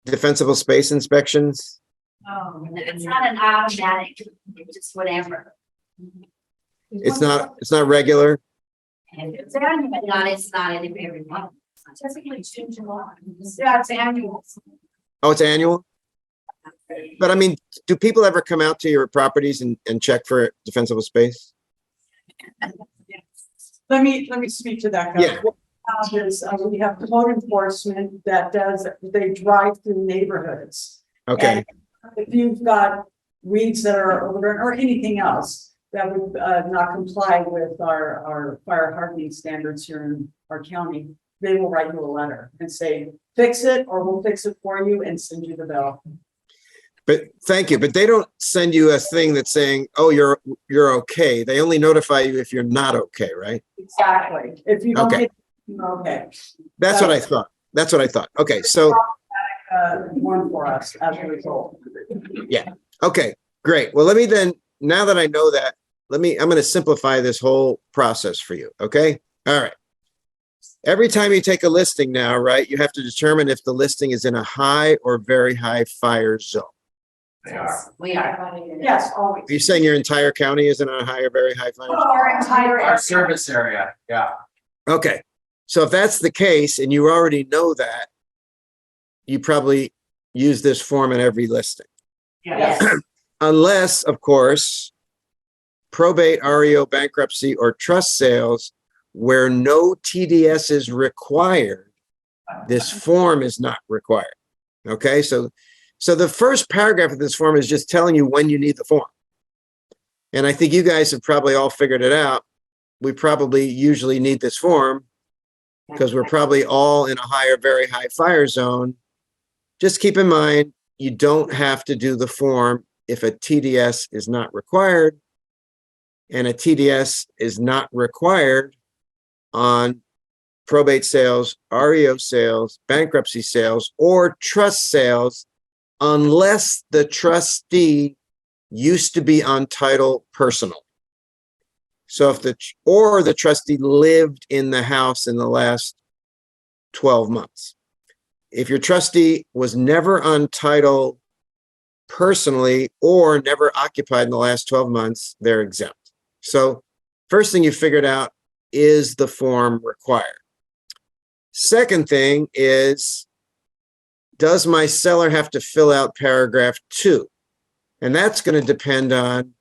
defensible space inspections? Oh, it's not an automatic, it's just whatever. It's not regular? And it's annual, but it's not in every month. Typically June, July. Yeah, it's annual. Oh, it's annual? But I mean, do people ever come out to your properties and check for defensible space? Let me speak to that. Yeah. What happens is, we have code enforcement that they drive through neighborhoods. Okay, And if you've got weeds that are overgrown or anything else that would not comply with our fire hardening standards here in our county, they will write you a letter and say, fix it, or we'll fix it for you and send you the bill. but thank you. But they don't send you a thing that's saying, oh, you're okay. They only notify you if you're not okay, right? Exactly. If you don't Okay. get, you're okay. That's what I thought. That's what I thought. Okay, so, One for us as a result. okay, great. Well, let me then, now that I know that, I'm going to simplify this whole process for you, okay? All right. every time you take a listing now, right, you have to determine if the listing is in a high or very high fire zone. They are. We are. Yes, always. Are you saying your entire county is in a high or very high fire zone? Our entire. Our service area, yeah. Okay, so if that's the case and you already know that, you probably use this form in every listing. Yes. Unless, of course, probate, REO, bankruptcy, or trust sales where no TDS is required, this form is not required. Okay, so the first paragraph of this form is just telling you when you need the form. And I think you guys have probably all figured it out. We probably usually need this form because we're probably all in a high or very high fire zone. Just keep in mind, you don't have to do the form if a TDS is not required, and a TDS is not required on probate sales, REO sales, bankruptcy sales, or trust sales, unless the trustee used to be on title personal. So if the trustee lived in the house in the last 12 months. If your trustee was never on title personally or never occupied in the last 12 months, they're exempt. So first thing you figured out, is the form required? Second thing is, does my seller have to fill out paragraph 2? And that's going to depend on,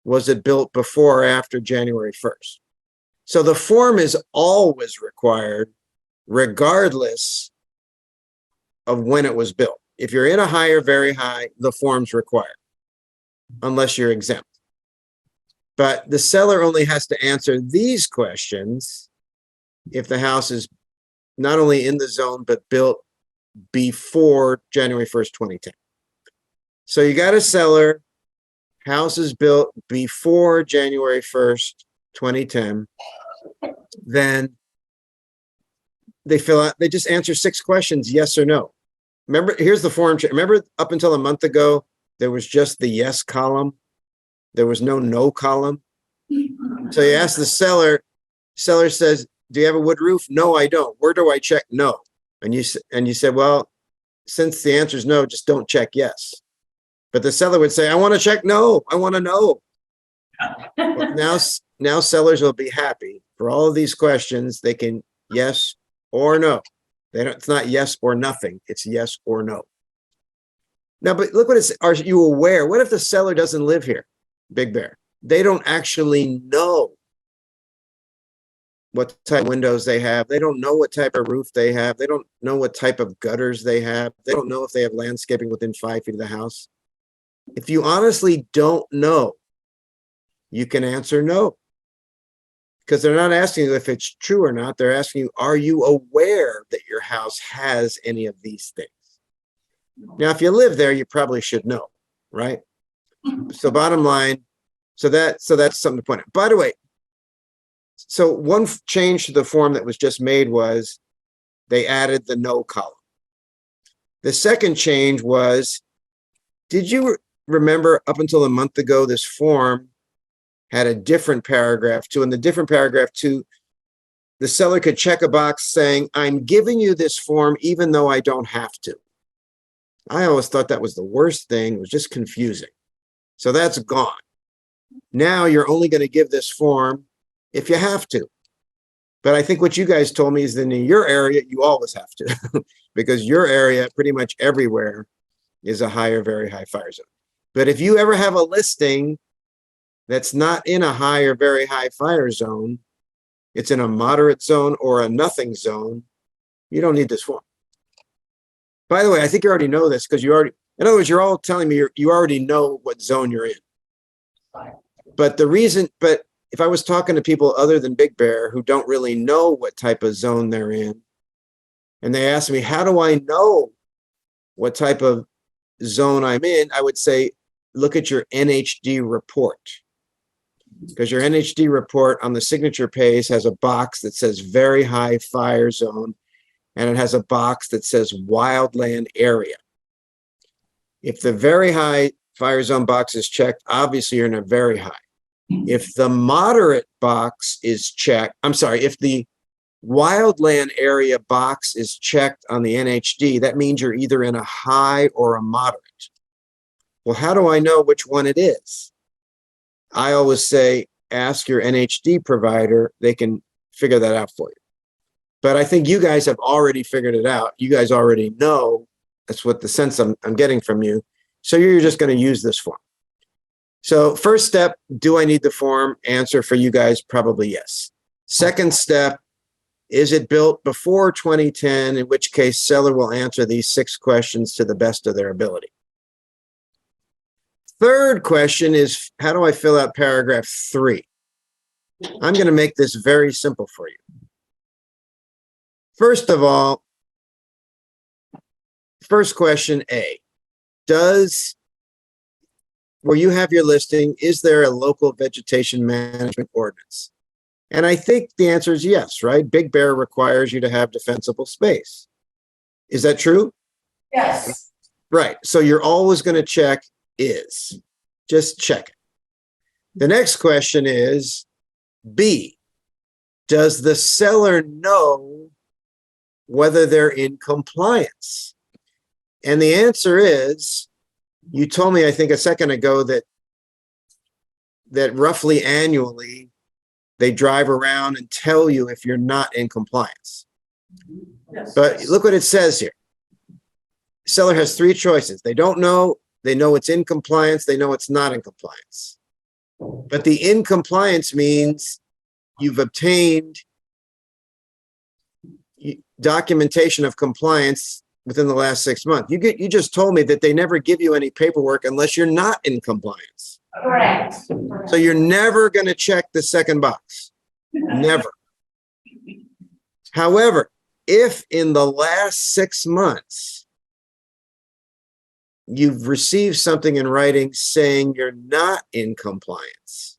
was it built before or after January 1st? So the form is always required, regardless of when it was built. If you're in a high or very high, the form's required, unless you're exempt. But the seller only has to answer these questions if the house is not only in the zone, but built before January 1st, 2010. So you got a seller, house is built before January 1st, 2010. Then they fill out, they just answer 6 questions, yes or no. Remember, here's the form. Remember up until a month ago, there was just the yes column. There was no column. So you ask the seller says, do you have a wood roof? No, I don't. Where do I check? No. And you said, well, since the answer is no, just don't check yes. But the seller would say, I want to check no. I want to know. Well, now sellers will be happy. For all of these questions, they can yes or no. It's not yes or nothing. It's yes or no. Now, but look what it's, are you aware? What if the seller doesn't live here? Big Bear. They don't actually know what type of windows they have. They don't know what type of roof they have. They don't know what type of gutters they have. They don't know if they have landscaping within 5 feet of the house. If you honestly don't know, you can answer no. Because they're not asking you if it's true or not. They're asking you, are you aware that your house has any of these things? Now, if you live there, you probably should know, right? So bottom line, so that's something to point out. By the way, so one change to the form that was just made was they added the no column. The second change was, did you remember up until a month ago, this form had a different paragraph 2. In the different paragraph 2, the seller could check a box saying, I'm giving you this form even though I don't have to. I always thought that was the worst thing. It was just confusing. So that's gone. Now you're only going to give this form if you have to. But I think what you guys told me is that in your area, you always have to because your area pretty much everywhere is a high or very high fire zone. But if you ever have a listing that's not in a high or very high fire zone, it's in a moderate zone or a nothing zone, you don't need this form. By the way, I think you already know this because in other words, you're all telling me you already know what zone you're in. But if I was talking to people other than Big Bear who don't really know what type of zone they're in, and they ask me, how do I know what type of zone I'm in? I would say, look at your NHD report. Because your NHD report on the signature page has a box that says very high fire zone, and it has a box that says wildland area. If the very high fire zone box is checked, obviously you're in a very high. If the moderate box is checked, if the wildland area box is checked on the NHD, that means you're either in a high or a moderate. Well, how do I know which one it is? I always say, ask your NHD provider. They can figure that out for you. But I think you guys have already figured it out. You guys already know. That's what the sense I'm getting from you. So you're just going to use this form. So first step, do I need the form? Answer for you guys, probably yes. Second step, is it built before 2010, in which case seller will answer these 6 questions to the best of their ability. Third question is, how do I fill out paragraph 3? I'm going to make this very simple for you. First of all, first question A, where you have your listing, is there a local vegetation management ordinance? And I think the answer is yes, right? Big Bear requires you to have defensible space. Is that true? Yes. Right. So you're always going to check is. Just check it. The next question is B. Does the seller know whether they're in compliance? And the answer is, you told me, I think a second ago, that roughly annually they drive around and tell you if you're not in compliance. Yes. But look what it says here. Seller has 3 choices. They don't know, they know it's in compliance, they know it's not in compliance. But the in compliance means you've obtained documentation of compliance within the last 6 months. You just told me that they never give you any paperwork unless you're not in compliance. Correct. So you're never going to check the second box. Never. However, if in the last 6 months you've received something in writing saying you're not in compliance,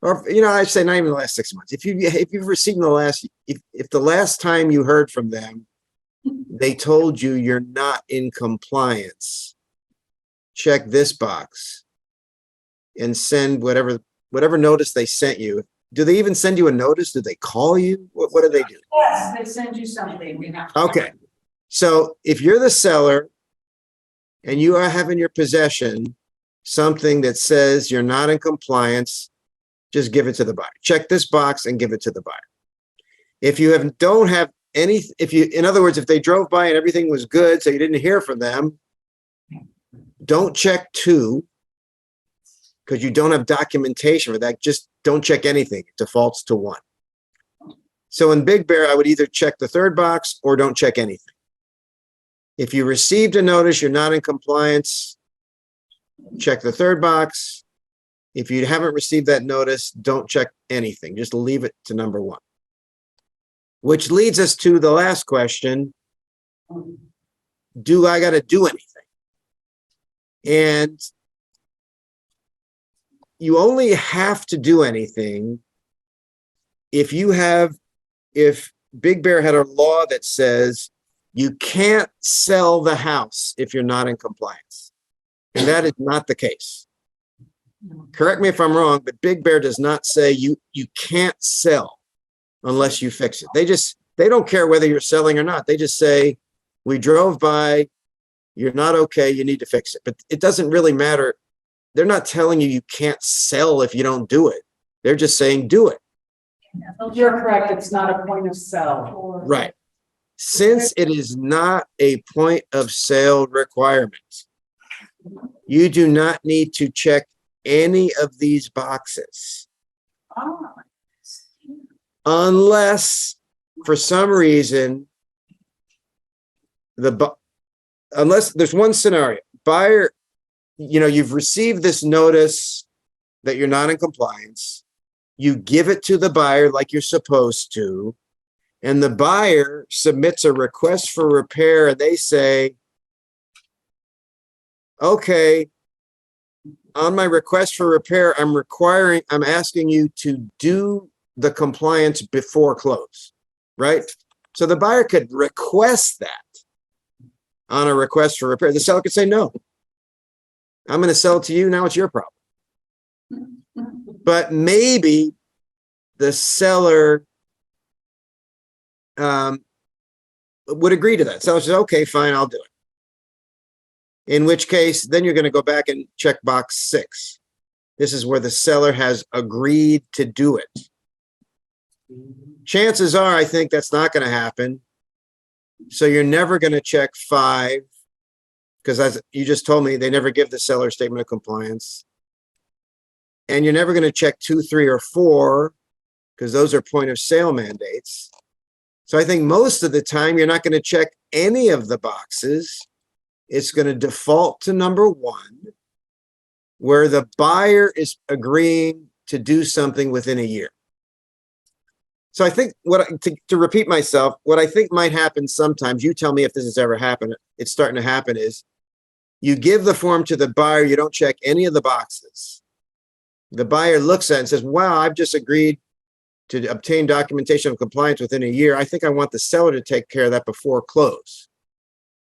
or, I say not even the last 6 months. If you've received in the last, if the last time you heard from them, they told you you're not in compliance, check this box and send whatever notice they sent you. Do they even send you a notice? Do they call you? What do they do? Yes, they send you something. Okay. So if you're the seller and you have in your possession something that says you're not in compliance, just give it to the buyer. Check this box and give it to the buyer. If you don't have any, in other words, if they drove by and everything was good, so you didn't hear from them, don't check 2, because you don't have documentation for that. Just don't check anything. It defaults to 1. So in Big Bear, I would either check the 3rd box or don't check anything. If you received a notice you're not in compliance, check the 3rd box. If you haven't received that notice, don't check anything. Just leave it to number 1. Which leads us to the last question. Do I got to do anything? And you only have to do anything if Big Bear had a law that says you can't sell the house if you're not in compliance. And that is not the case. Correct me if I'm wrong, but Big Bear does not say you can't sell unless you fix it. They don't care whether you're selling or not. They just say, we drove by, you're not okay, you need to fix it. But it doesn't really matter. They're not telling you can't sell if you don't do it. They're just saying, do it. You're correct. It's not a point of sale. Right. Since it is not a point of sale requirement, you do not need to check any of these boxes. Unless, for some reason, unless there's one scenario, buyer, you've received this notice that you're not in compliance, you give it to the buyer like you're supposed to, and the buyer submits a request for repair, and they say, okay, on my request for repair, I'm asking you to do the compliance before close, right? So the buyer could request that on a request for repair. The seller could say, no, I'm going to sell it to you. Now it's your problem. But maybe the seller would agree to that. Seller says, okay, fine, I'll do it. In which case, then you're going to go back and check box 6. This is where the seller has agreed to do it. Chances are, I think that's not going to happen. So you're never going to check 5, because as you just told me, they never give the seller statement of compliance. And you're never going to check 2, 3, or 4, because those are point of sale mandates. So I think most of the time, you're not going to check any of the boxes. It's going to default to number 1, where the buyer is agreeing to do something within a year. So I think to repeat myself, what I think might happen sometimes, you tell me if this has ever happened, it's starting to happen, is you give the form to the buyer, you don't check any of the boxes. The buyer looks at it and says, wow, I've just agreed to obtain documentation of compliance within a year. I think I want the seller to take care of that before close.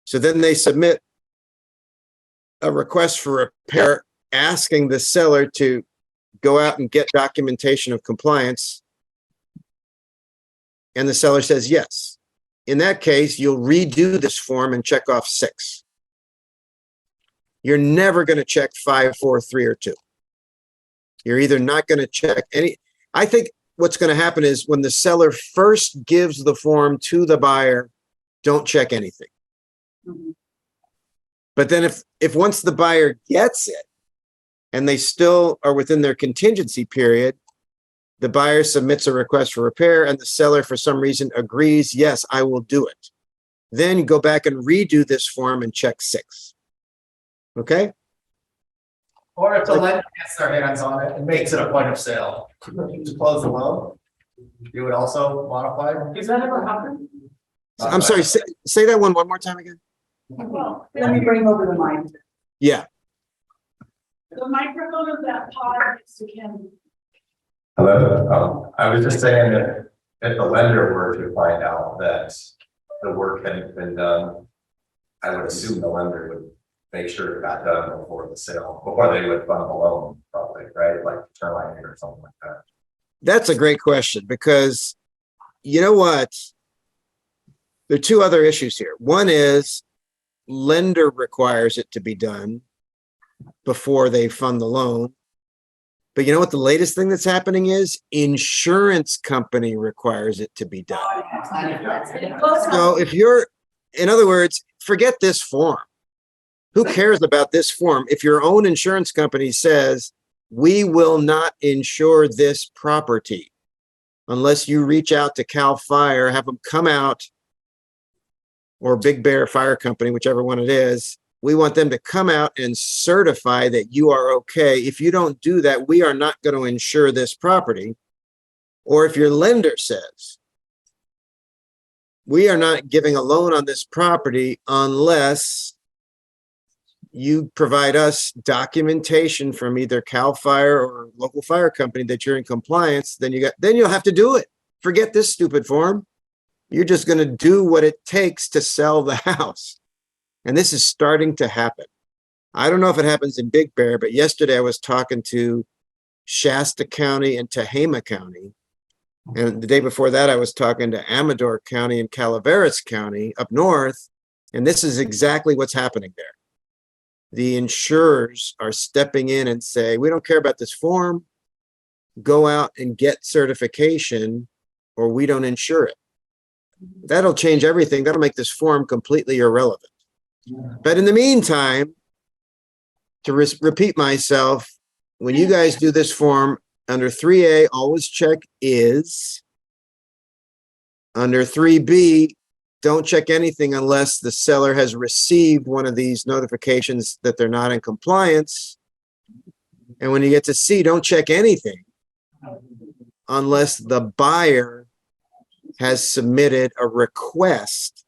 So then they submit a request for repair, asking the seller to go out and get documentation of compliance. And the seller says yes. In that case, you'll redo this form and check off 6. You're never going to check 5, 4, 3, or 2. You're either not going to check any. I think what's going to happen is when the seller first gives the form to the buyer, don't check anything. Mhm. But then if once the buyer gets it and they still are within their contingency period, the buyer submits a request for repair and the seller for some reason agrees, yes, I will do it. Then you go back and redo this form and check 6. Okay? Or if the lender gets their hands on it and makes it a point of sale to close the loan, you would also modify. Does that ever happen? I'm sorry, say that one more time again. Well, let me bring over the mic. Yeah. The microphone of that pod is to Ken. Hello, I was just saying that if the lender were to find out that the work hadn't been done, I would assume the lender would make sure it got done before the sale, before they would fund the loan, probably, right? Like termite or something like that. That's a great question because you know what? There are 2 other issues here. One is lender requires it to be done before they fund the loan. But you know what the latest thing that's happening is? Insurance company requires it to be done. So if you're, in other words, forget this form. Who cares about this form? If your own insurance company says, we will not insure this property unless you reach out to CAL FIRE, have them come out, or Big Bear Fire Company, whichever one it is, we want them to come out and certify that you are okay. If you don't do that, we are not going to insure this property. Or if your lender says, we are not giving a loan on this property unless you provide us documentation from either CAL FIRE or local fire company that you're in compliance, then you'll have to do it. Forget this stupid form. You're just going to do what it takes to sell the house. And this is starting to happen. I don't know if it happens in Big Bear, but yesterday I was talking to Shasta County and Tehama County. And the day before that, I was talking to Amador County and Calaveras County up north. And this is exactly what's happening there. The insurers are stepping in and say, we don't care about this form. Go out and get certification or we don't insure it. That'll change everything. That'll make this form completely irrelevant. But in the meantime, to repeat myself, when you guys do this form, under 3A, always check is. Under 3B, don't check anything unless the seller has received one of these notifications that they're not in compliance. And when you get to C, don't check anything unless the buyer has submitted a request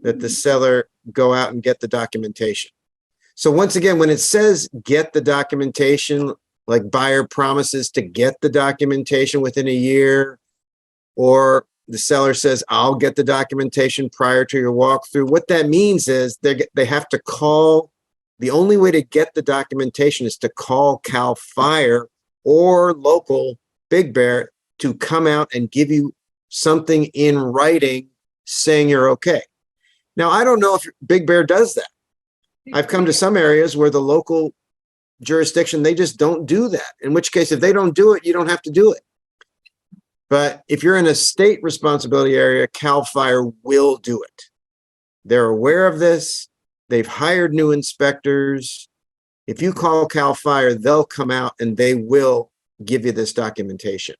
that the seller go out and get the documentation. So once again, when it says get the documentation, like buyer promises to get the documentation within a year, or the seller says, I'll get the documentation prior to your walkthrough, what that means is they have to call, the only way to get the documentation is to call CAL FIRE or local Big Bear to come out and give you something in writing saying you're okay. Now, I don't know if Big Bear does that. I've come to some areas where the local jurisdiction, they just don't do that. In which case, if they don't do it, you don't have to do it. But if you're in a state responsibility area, CAL FIRE will do it. They're aware of this. They've hired new inspectors. If you call CAL FIRE, they'll come out and they will give you this documentation.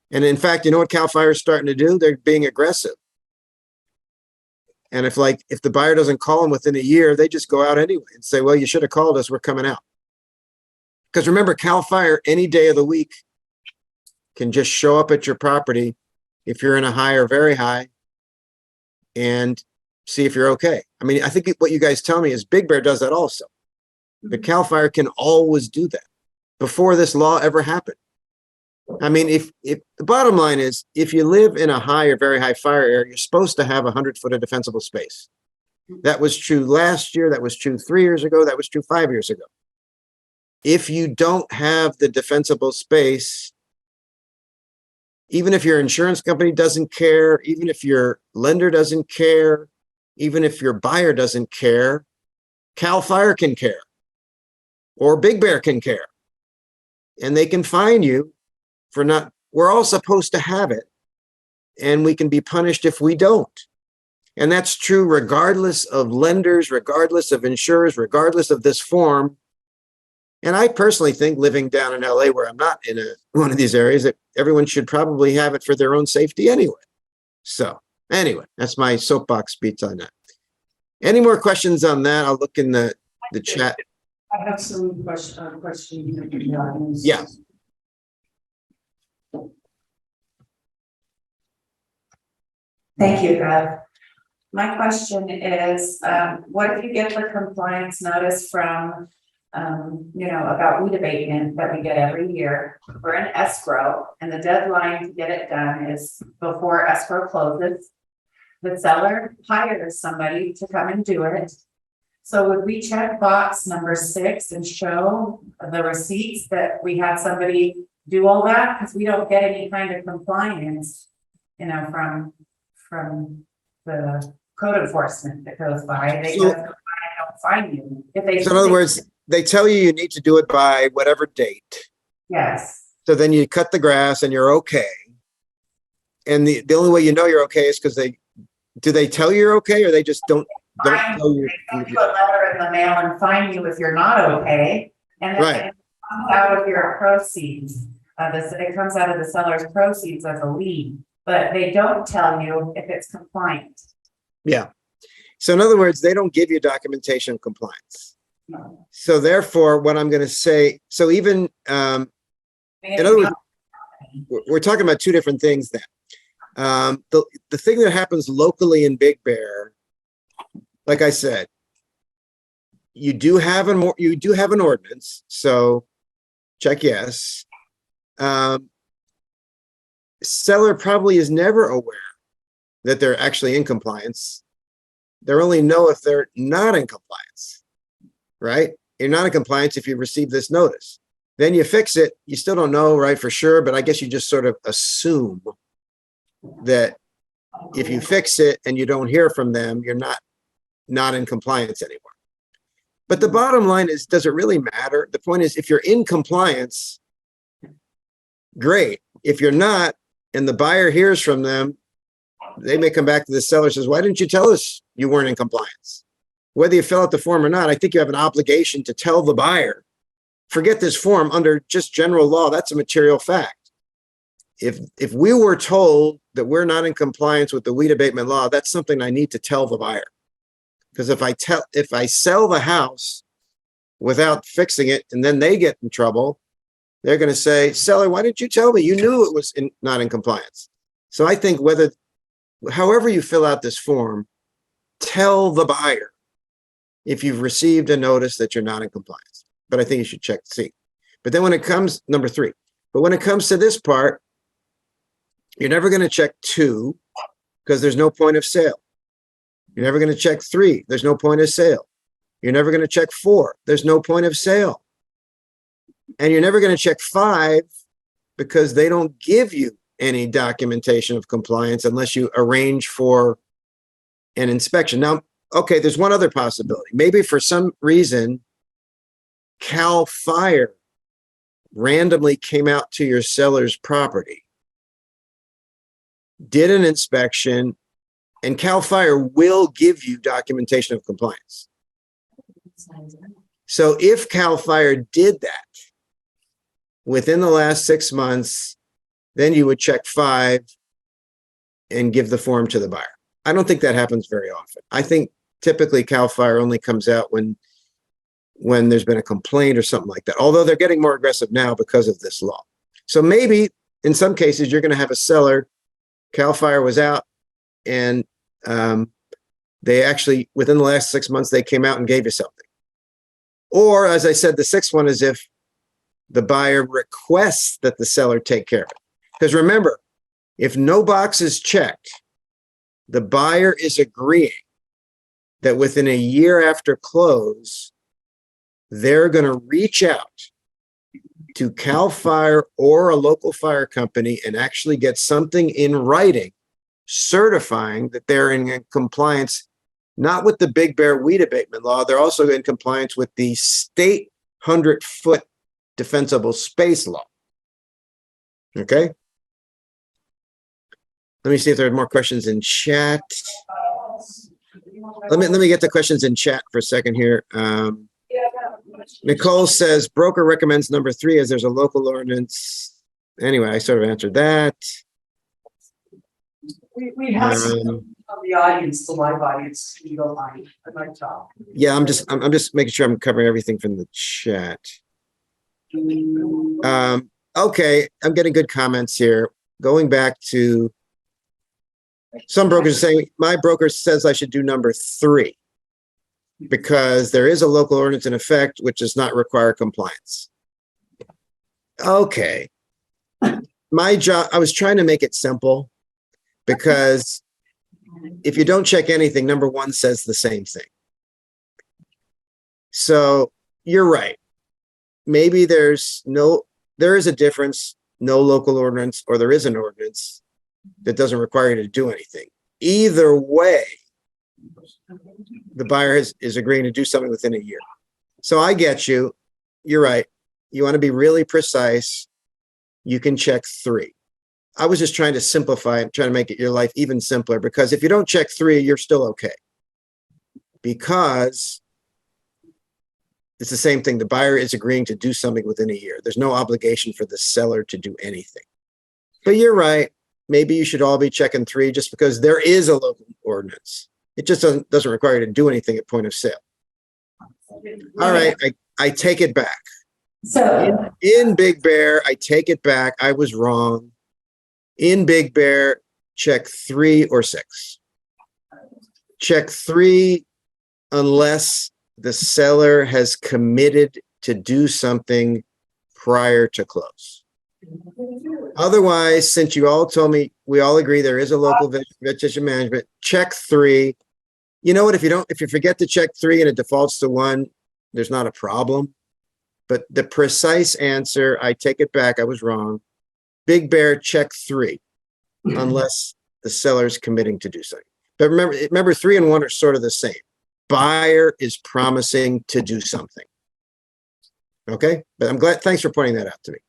And in fact, you know what CAL FIRE is starting to do? They're being aggressive. And if the buyer doesn't call them within a year, they just go out anyway and say, well, you should have called us, we're coming out. Because remember, CAL FIRE any day of the week can just show up at your property if you're in a high or very high and see if you're okay. I mean, I think what you guys tell me is Big Bear does that also. But CAL FIRE can always do that before this law ever happened. I mean, if the bottom line is, if you live in a high or very high fire area, you're supposed to have 100 foot of defensible space. That was true last year. That was true 3 years ago. That was true 5 years ago. If you don't have the defensible space, even if your insurance company doesn't care, even if your lender doesn't care, even if your buyer doesn't care, CAL FIRE can care, or Big Bear can care, and they can fine you for not. We're all supposed to have it, and we can be punished if we don't. And that's true regardless of lenders, regardless of insurers, regardless of this form. And I personally think, living down in LA where I'm not in one of these areas, that everyone should probably have it for their own safety anyway. So anyway, that's my soapbox speech on that. Any more questions on that? I'll look in the chat. I have some questions. Yeah. Thank you, Bev. My question is, what if you get the compliance notice from, about weed abatement that we get every year? We're in escrow, and the deadline to get it done is before escrow closes. The seller hires somebody to come and do it. So would we check box number 6 and show the receipts that we had somebody do all that? Because we don't get any kind of compliance, from the code enforcement that goes by. They just don't find you. So in other words, they tell you need to do it by whatever date. Yes. So then you cut the grass and you're okay. And the only way you know you're okay is because do they tell you you're okay, or they just don't tell you? They send you a letter in the mail and fine you if you're not okay. And then it comes out of your proceeds. It comes out of the seller's proceeds as a lien, but they don't tell you if it's compliant. Yeah. So in other words, they don't give you documentation of compliance. No. So therefore, what I'm going to say, so even, in other words, we're talking about two different things then. The thing that happens locally in Big Bear, like I said, you do have an ordinance, so check yes. Seller probably is never aware that they're actually in compliance. They only know if they're not in compliance, right? You're not in compliance if you receive this notice. Then you fix it. You still don't know, right, for sure, but I guess you just sort of assume that if you fix it and you don't hear from them, you're not in compliance anymore. But the bottom line is, does it really matter? The point is, if you're in compliance, great. If you're not, and the buyer hears from them, they may come back to the seller and says, why didn't you tell us you weren't in compliance? Whether you fill out the form or not, I think you have an obligation to tell the buyer. Forget this form, under just general law, that's a material fact. If we were told that we're not in compliance with the weed abatement law, that's something I need to tell the buyer. Because if I sell the house without fixing it and then they get in trouble, they're going to say, seller, why didn't you tell me? You knew it was not in compliance. So I think however you fill out this form, tell the buyer if you've received a notice that you're not in compliance. But I think you should check to see. But then when it comes, number 3, but when it comes to this part, you're never going to check 2 because there's no point of sale. You're never going to check 3. There's no point of sale. You're never going to check 4. There's no point of sale. And you're never going to check 5 because they don't give you any documentation of compliance unless you arrange for an inspection. Now, okay, there's one other possibility. Maybe for some reason, CAL FIRE randomly came out to your seller's property, did an inspection, and CAL FIRE will give you documentation of compliance. So if CAL FIRE did that within the last 6 months, then you would check 5 and give the form to the buyer. I don't think that happens very often. I think typically CAL FIRE only comes out when there's been a complaint or something like that, although they're getting more aggressive now because of this law. So maybe in some cases you're going to have a seller, CAL FIRE was out, and they actually, within the last 6 months, they came out and gave you something. Or, as I said, the sixth one is if the buyer requests that the seller take care of it. Because remember, if no box is checked, the buyer is agreeing that within a year after close, they're going to reach out to CAL FIRE or a local fire company and actually get something in writing certifying that they're in compliance, not with the Big Bear weed abatement law, they're also in compliance with the state 100-foot defensible space law. Okay. Let me see if there are more questions in chat. Let me get the questions in chat for a second here. Nicole says broker recommends number 3 as there's a local ordinance. Anyway, I sort of answered that. We have some of the audience, the live audience, you go line. I'd like to. Yeah, I'm just making sure I'm covering everything from the chat. Okay, I'm getting good comments here. Going back to some brokers are saying, my broker says I should do number 3 because there is a local ordinance in effect which does not require compliance. Okay. My job, I was trying to make it simple because if you don't check anything, number 1 says the same thing. So you're right. Maybe there is a difference, no local ordinance, or there is an ordinance that doesn't require you to do anything. Either way, the buyer is agreeing to do something within a year. So I get you. You're right. You want to be really precise. You can check 3. I was just trying to simplify it, trying to make your life even simpler, because if you don't check 3, you're still okay. Because it's the same thing. The buyer is agreeing to do something within a year. There's no obligation for the seller to do anything. But you're right. Maybe you should all be checking 3 just because there is a local ordinance. It just doesn't require you to do anything at point of sale. All right, I take it back. So In Big Bear, I take it back. I was wrong. In Big Bear, check 3 or 6. Check 3 unless the seller has committed to do something prior to close. Otherwise, since you all told me, we all agree there is a local vegetation management, check 3. You know what, if you forget to check 3 and it defaults to 1, there's not a problem. But the precise answer, I take it back, I was wrong. Big Bear, check 3, unless the seller is committing to do something. But remember 3 and 1 are sort of the same. Buyer is promising to do something. Okay, but I'm glad, thanks for pointing that out to me.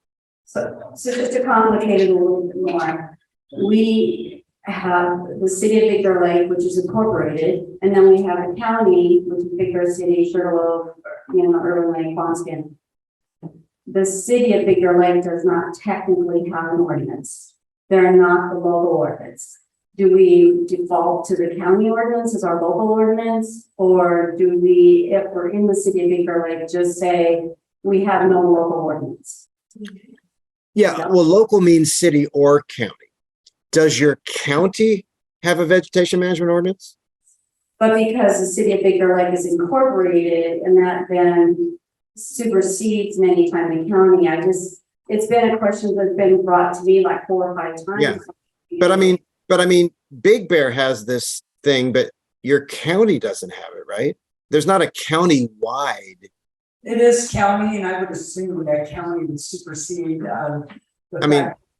So just to complicate it a little bit more, we have the city of Big Bear Lake, which is incorporated, and then we have a county, which is Big Bear City, Sugarloaf, Urban Lake, Bonskin. The city of Big Bear Lake does not technically have an ordinance. They're not the local ordinance. Do we default to the county ordinance as our local ordinance? Or do we, if we're in the city of Big Bear Lake, just say we have no local ordinance? Yeah, well, local means city or county. Does your county have a vegetation management ordinance? But because the city of Big Bear Lake is incorporated and that then supersedes many times the county, it's been a question that's been brought to me like 4 or 5 times. Yeah, but I mean, Big Bear has this thing, but your county doesn't have it, right? There's not a county-wide. It is county, and I would assume that county would supersede.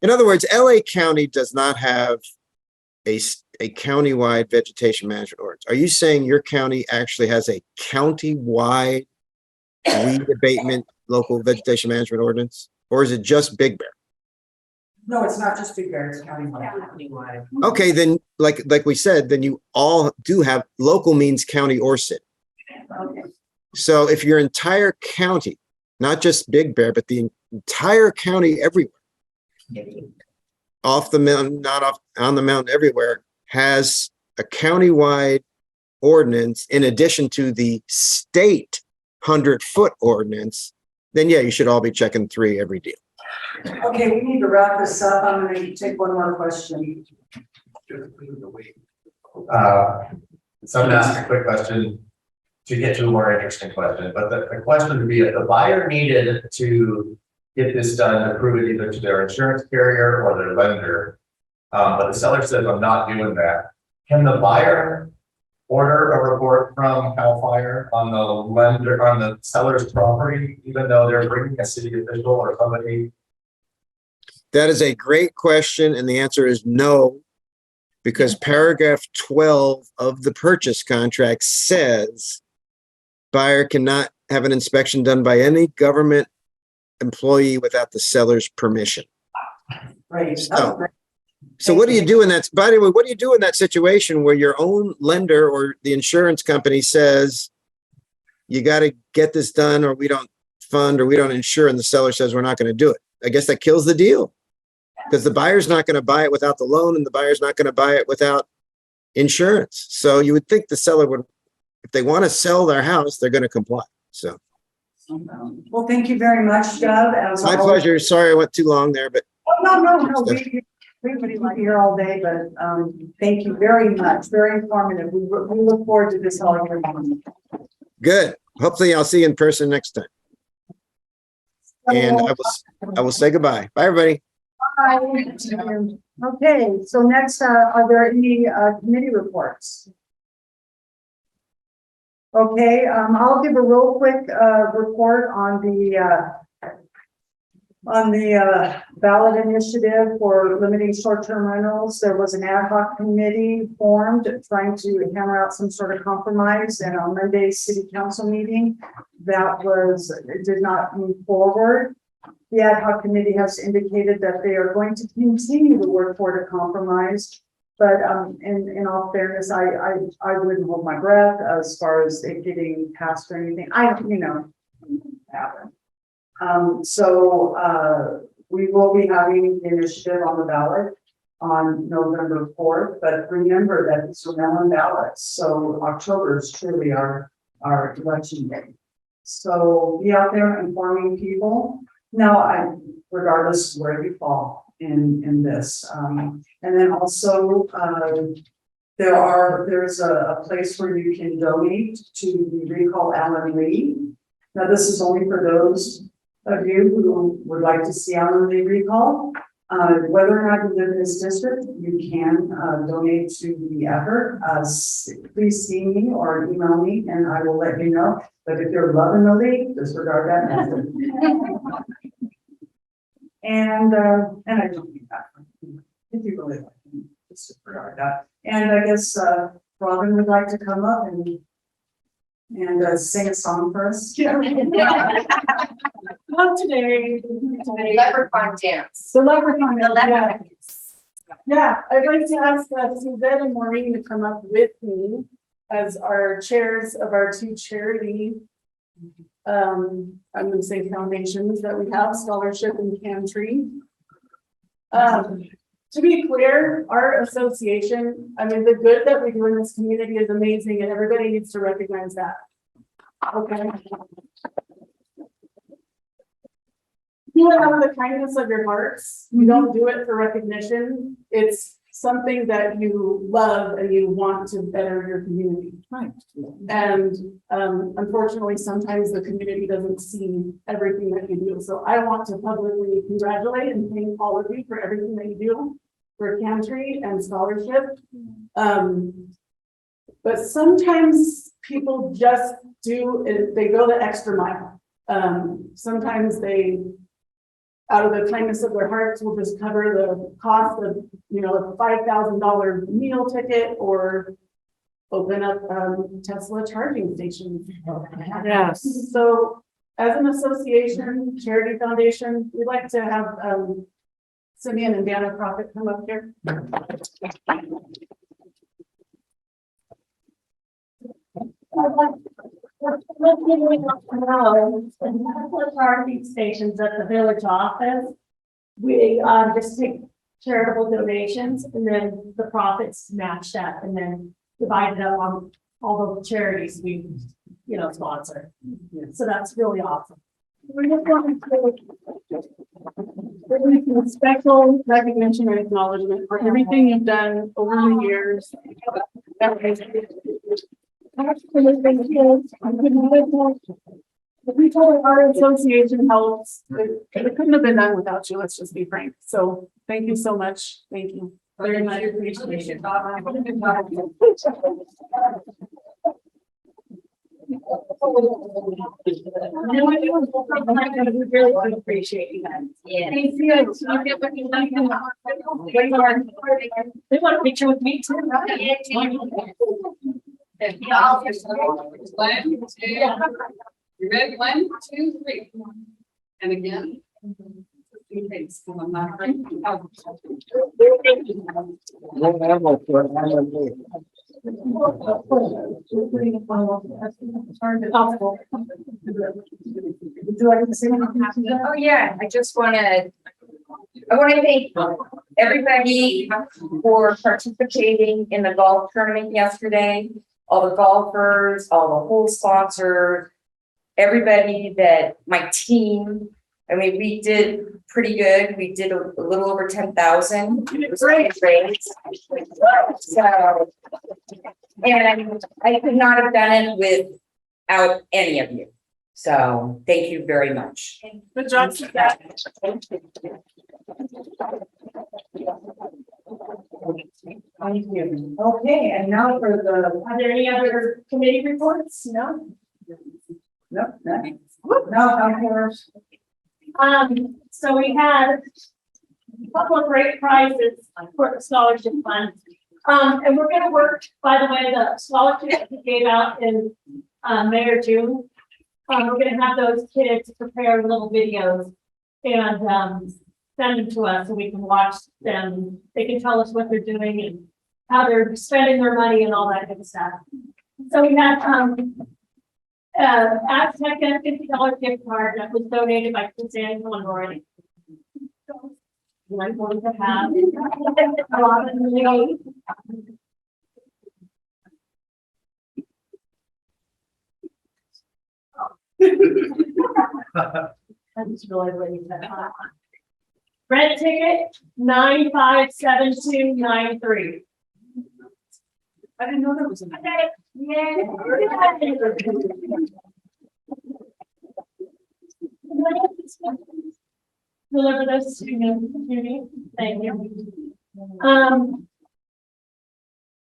In other words, LA County does not have a countywide vegetation management ordinance. Are you saying your county actually has a countywide weed abatement local vegetation management ordinance? Or is it just Big Bear? No, it's not just Big Bear, it's countywide. Okay, then like we said, then you all do have, local means county or city. Okay. So if your entire county, not just Big Bear, but the entire county everywhere, off the mountain, not off on the mountain, everywhere, has a countywide ordinance in addition to the state 100-foot ordinance, then yeah, you should all be checking 3 every deal. Okay, we need to wrap this up. I'm gonna take one more question. So I'm gonna ask a quick question to get to a more interesting question, but the question would be if the buyer needed to get this done, to prove it either to their insurance carrier or their lender, but the seller says, I'm not doing that. Can the buyer order a report from CAL FIRE on the lender, on the seller's property, even though they're bringing a city official or somebody? That is a great question, and the answer is no, because paragraph 12 of the purchase contract says buyer cannot have an inspection done by any government employee without the seller's permission. Great. So what do you do in that, by the way, what do you do in that situation where your own lender or the insurance company says, you got to get this done or we don't fund or we don't insure, and the seller says, we're not going to do it? I guess that kills the deal because the buyer's not going to buy it without the loan and the buyer's not going to buy it without insurance. So you would think the seller would, if they want to sell their house, they're going to comply. So. Well, thank you very much, Deb. My pleasure. Sorry I went too long there, but. No. We could be here all day, but thank you very much. Very informative. We look forward to this all year long. Good. Hopefully I'll see you in person next time. And I will say goodbye. Bye, everybody. Bye. Okay, so next, are there any committee reports? Okay, I'll give a real quick report on the ballot initiative for limiting short-term rentals. There was an ad hoc committee formed trying to hammer out some sort of compromise, and on Monday's city council meeting, it did not move forward. The ad hoc committee has indicated that they are going to continue to work toward a compromise. But in all fairness, I wouldn't hold my breath as far as it getting passed or anything. Happen. We will be having the initiative on the ballot on November 4th, but remember that it's a mail-in ballot. So October is truly our election day. So be out there informing people. Now, regardless of where you fall in this, and then also there's a place where you can donate to the Recall Alan Lee. Now, this is only for those of you who would like to see Alan Lee recall. Whether or not you live in this district, you can donate to the effort. Please see me or email me and I will let you know. But if you're loving the league, disregard that message. And I don't mean that. If you really like me, disregard that. And I guess Robin would like to come up and sing a song for us. Not today. The leprechaun dance. The leprechaun. Yeah, I'd like to ask Suzette and Maureen to come up with me as our chairs of our 2 charity, I'm going to say foundations that we have, Scholarship and Cantree. To be clear, our association, I mean, the good that we do in this community is amazing and everybody needs to recognize that. Okay. Do it out of the kindness of your hearts. You don't do it for recognition. It's something that you love and you want to better your community. Right. And unfortunately, sometimes the community doesn't see everything that you do. So I want to publicly congratulate and thank all of you for everything that you do for Cantree and Scholarship. But sometimes people just they go the extra mile. Sometimes out of the kindness of their hearts, will just cover the cost of, a $5,000 meal ticket or open up, Tesla charging stations. Yes, so as an association, charity foundation, we'd like to have, Simeon and Dana Profit come up here. Charging stations at the village office. We just take charitable donations and then the profits match that and then divide it up on all the charities we, sponsor. So that's really awesome. We just want to special recognition and acknowledgement for everything you've done over the years. We told our association helps. It couldn't have been done without you. Let's just be frank. So thank you so much. Thank you. Very much appreciated. We really appreciate you guys. Yeah. Thank you. They want a picture with me too. You ready? 1, 2, 3. And again. Oh, yeah, I want to thank everybody for participating in the golf tournament yesterday. All the golfers, all the hole sponsors, everybody my team. I mean, we did pretty good. We did a little over 10,000. It was great. So, and I could not have done it without any of you. So thank you very much. Good job, Scott. Thank you. Okay, and now for Are there any other committee reports? No? no, I'm here. So we had a couple of great prizes for the scholarship fund. And we're gonna work, by the way, the scholarships we gave out in May or June. We're gonna have those kids prepare little videos and send them to us so we can watch them. They can tell us what they're doing and how they're spending their money and all that good stuff. So we had Aztec and $50 gift card that was donated by Suzanne and Roy. I'm going to have a lot of really I just realized what you said. Red ticket 957293. I didn't know that was in Okay, yeah. Deliver this to me. Thank you.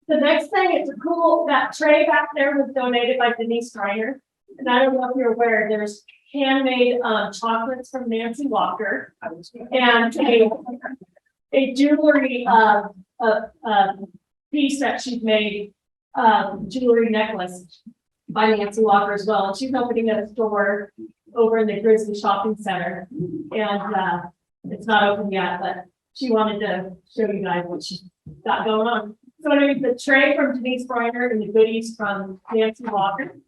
The next thing is that tray back there was donated by Denise Reiner. And I don't know if you're aware, there's handmade chocolates from Nancy Walker and a jewelry piece that she's made, jewelry necklace by Nancy Walker as well. And she's opening a store over in the Grizzly Shopping Center. And it's not open yet, but she wanted to show you guys what she's got going on. So anyway, the tray from Denise Reiner and the goodies from Nancy Walker.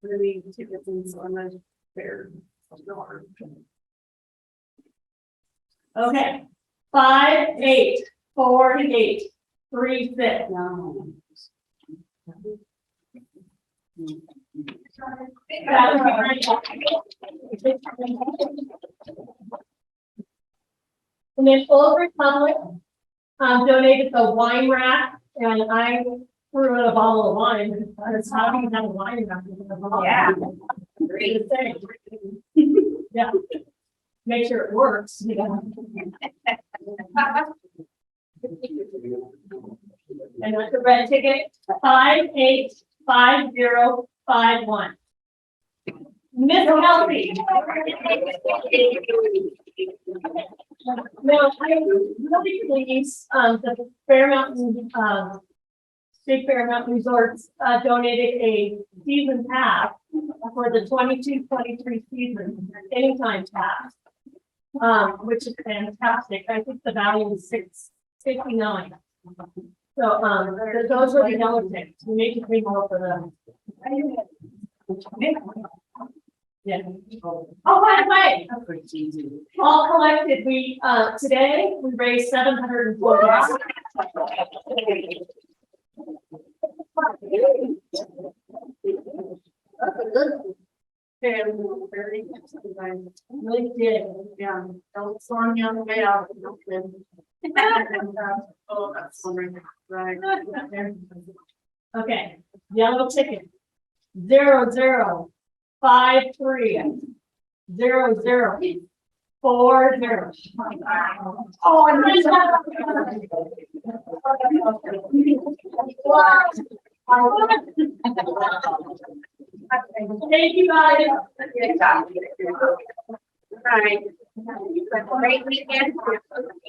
Really tickets on the fair. Okay, 584836. And then Old Republic donated the wine rack, and I threw in a bottle of wine. That's how do you have a wine rack? Yeah. Great. Yeah. Make sure it works. You know? And that's the red ticket 585051. Miss Kelsey. No, I'm really pleased, that the Fair Mountain, Big Fair Mountain Resorts, donated a season pass for the 22-23 season, anytime pass. Which is fantastic. I think the value is $6.59. So, those are the yellow ticks. We need to pay more for them. Yeah. Oh, by the way, all collected, we, today, we raised $740. Really did. Yeah, don't storm me on the way out. Oh, that's right. Okay, yellow ticket. 0053 0040. Oh, and then. Thank you, guys. Right. Great weekend.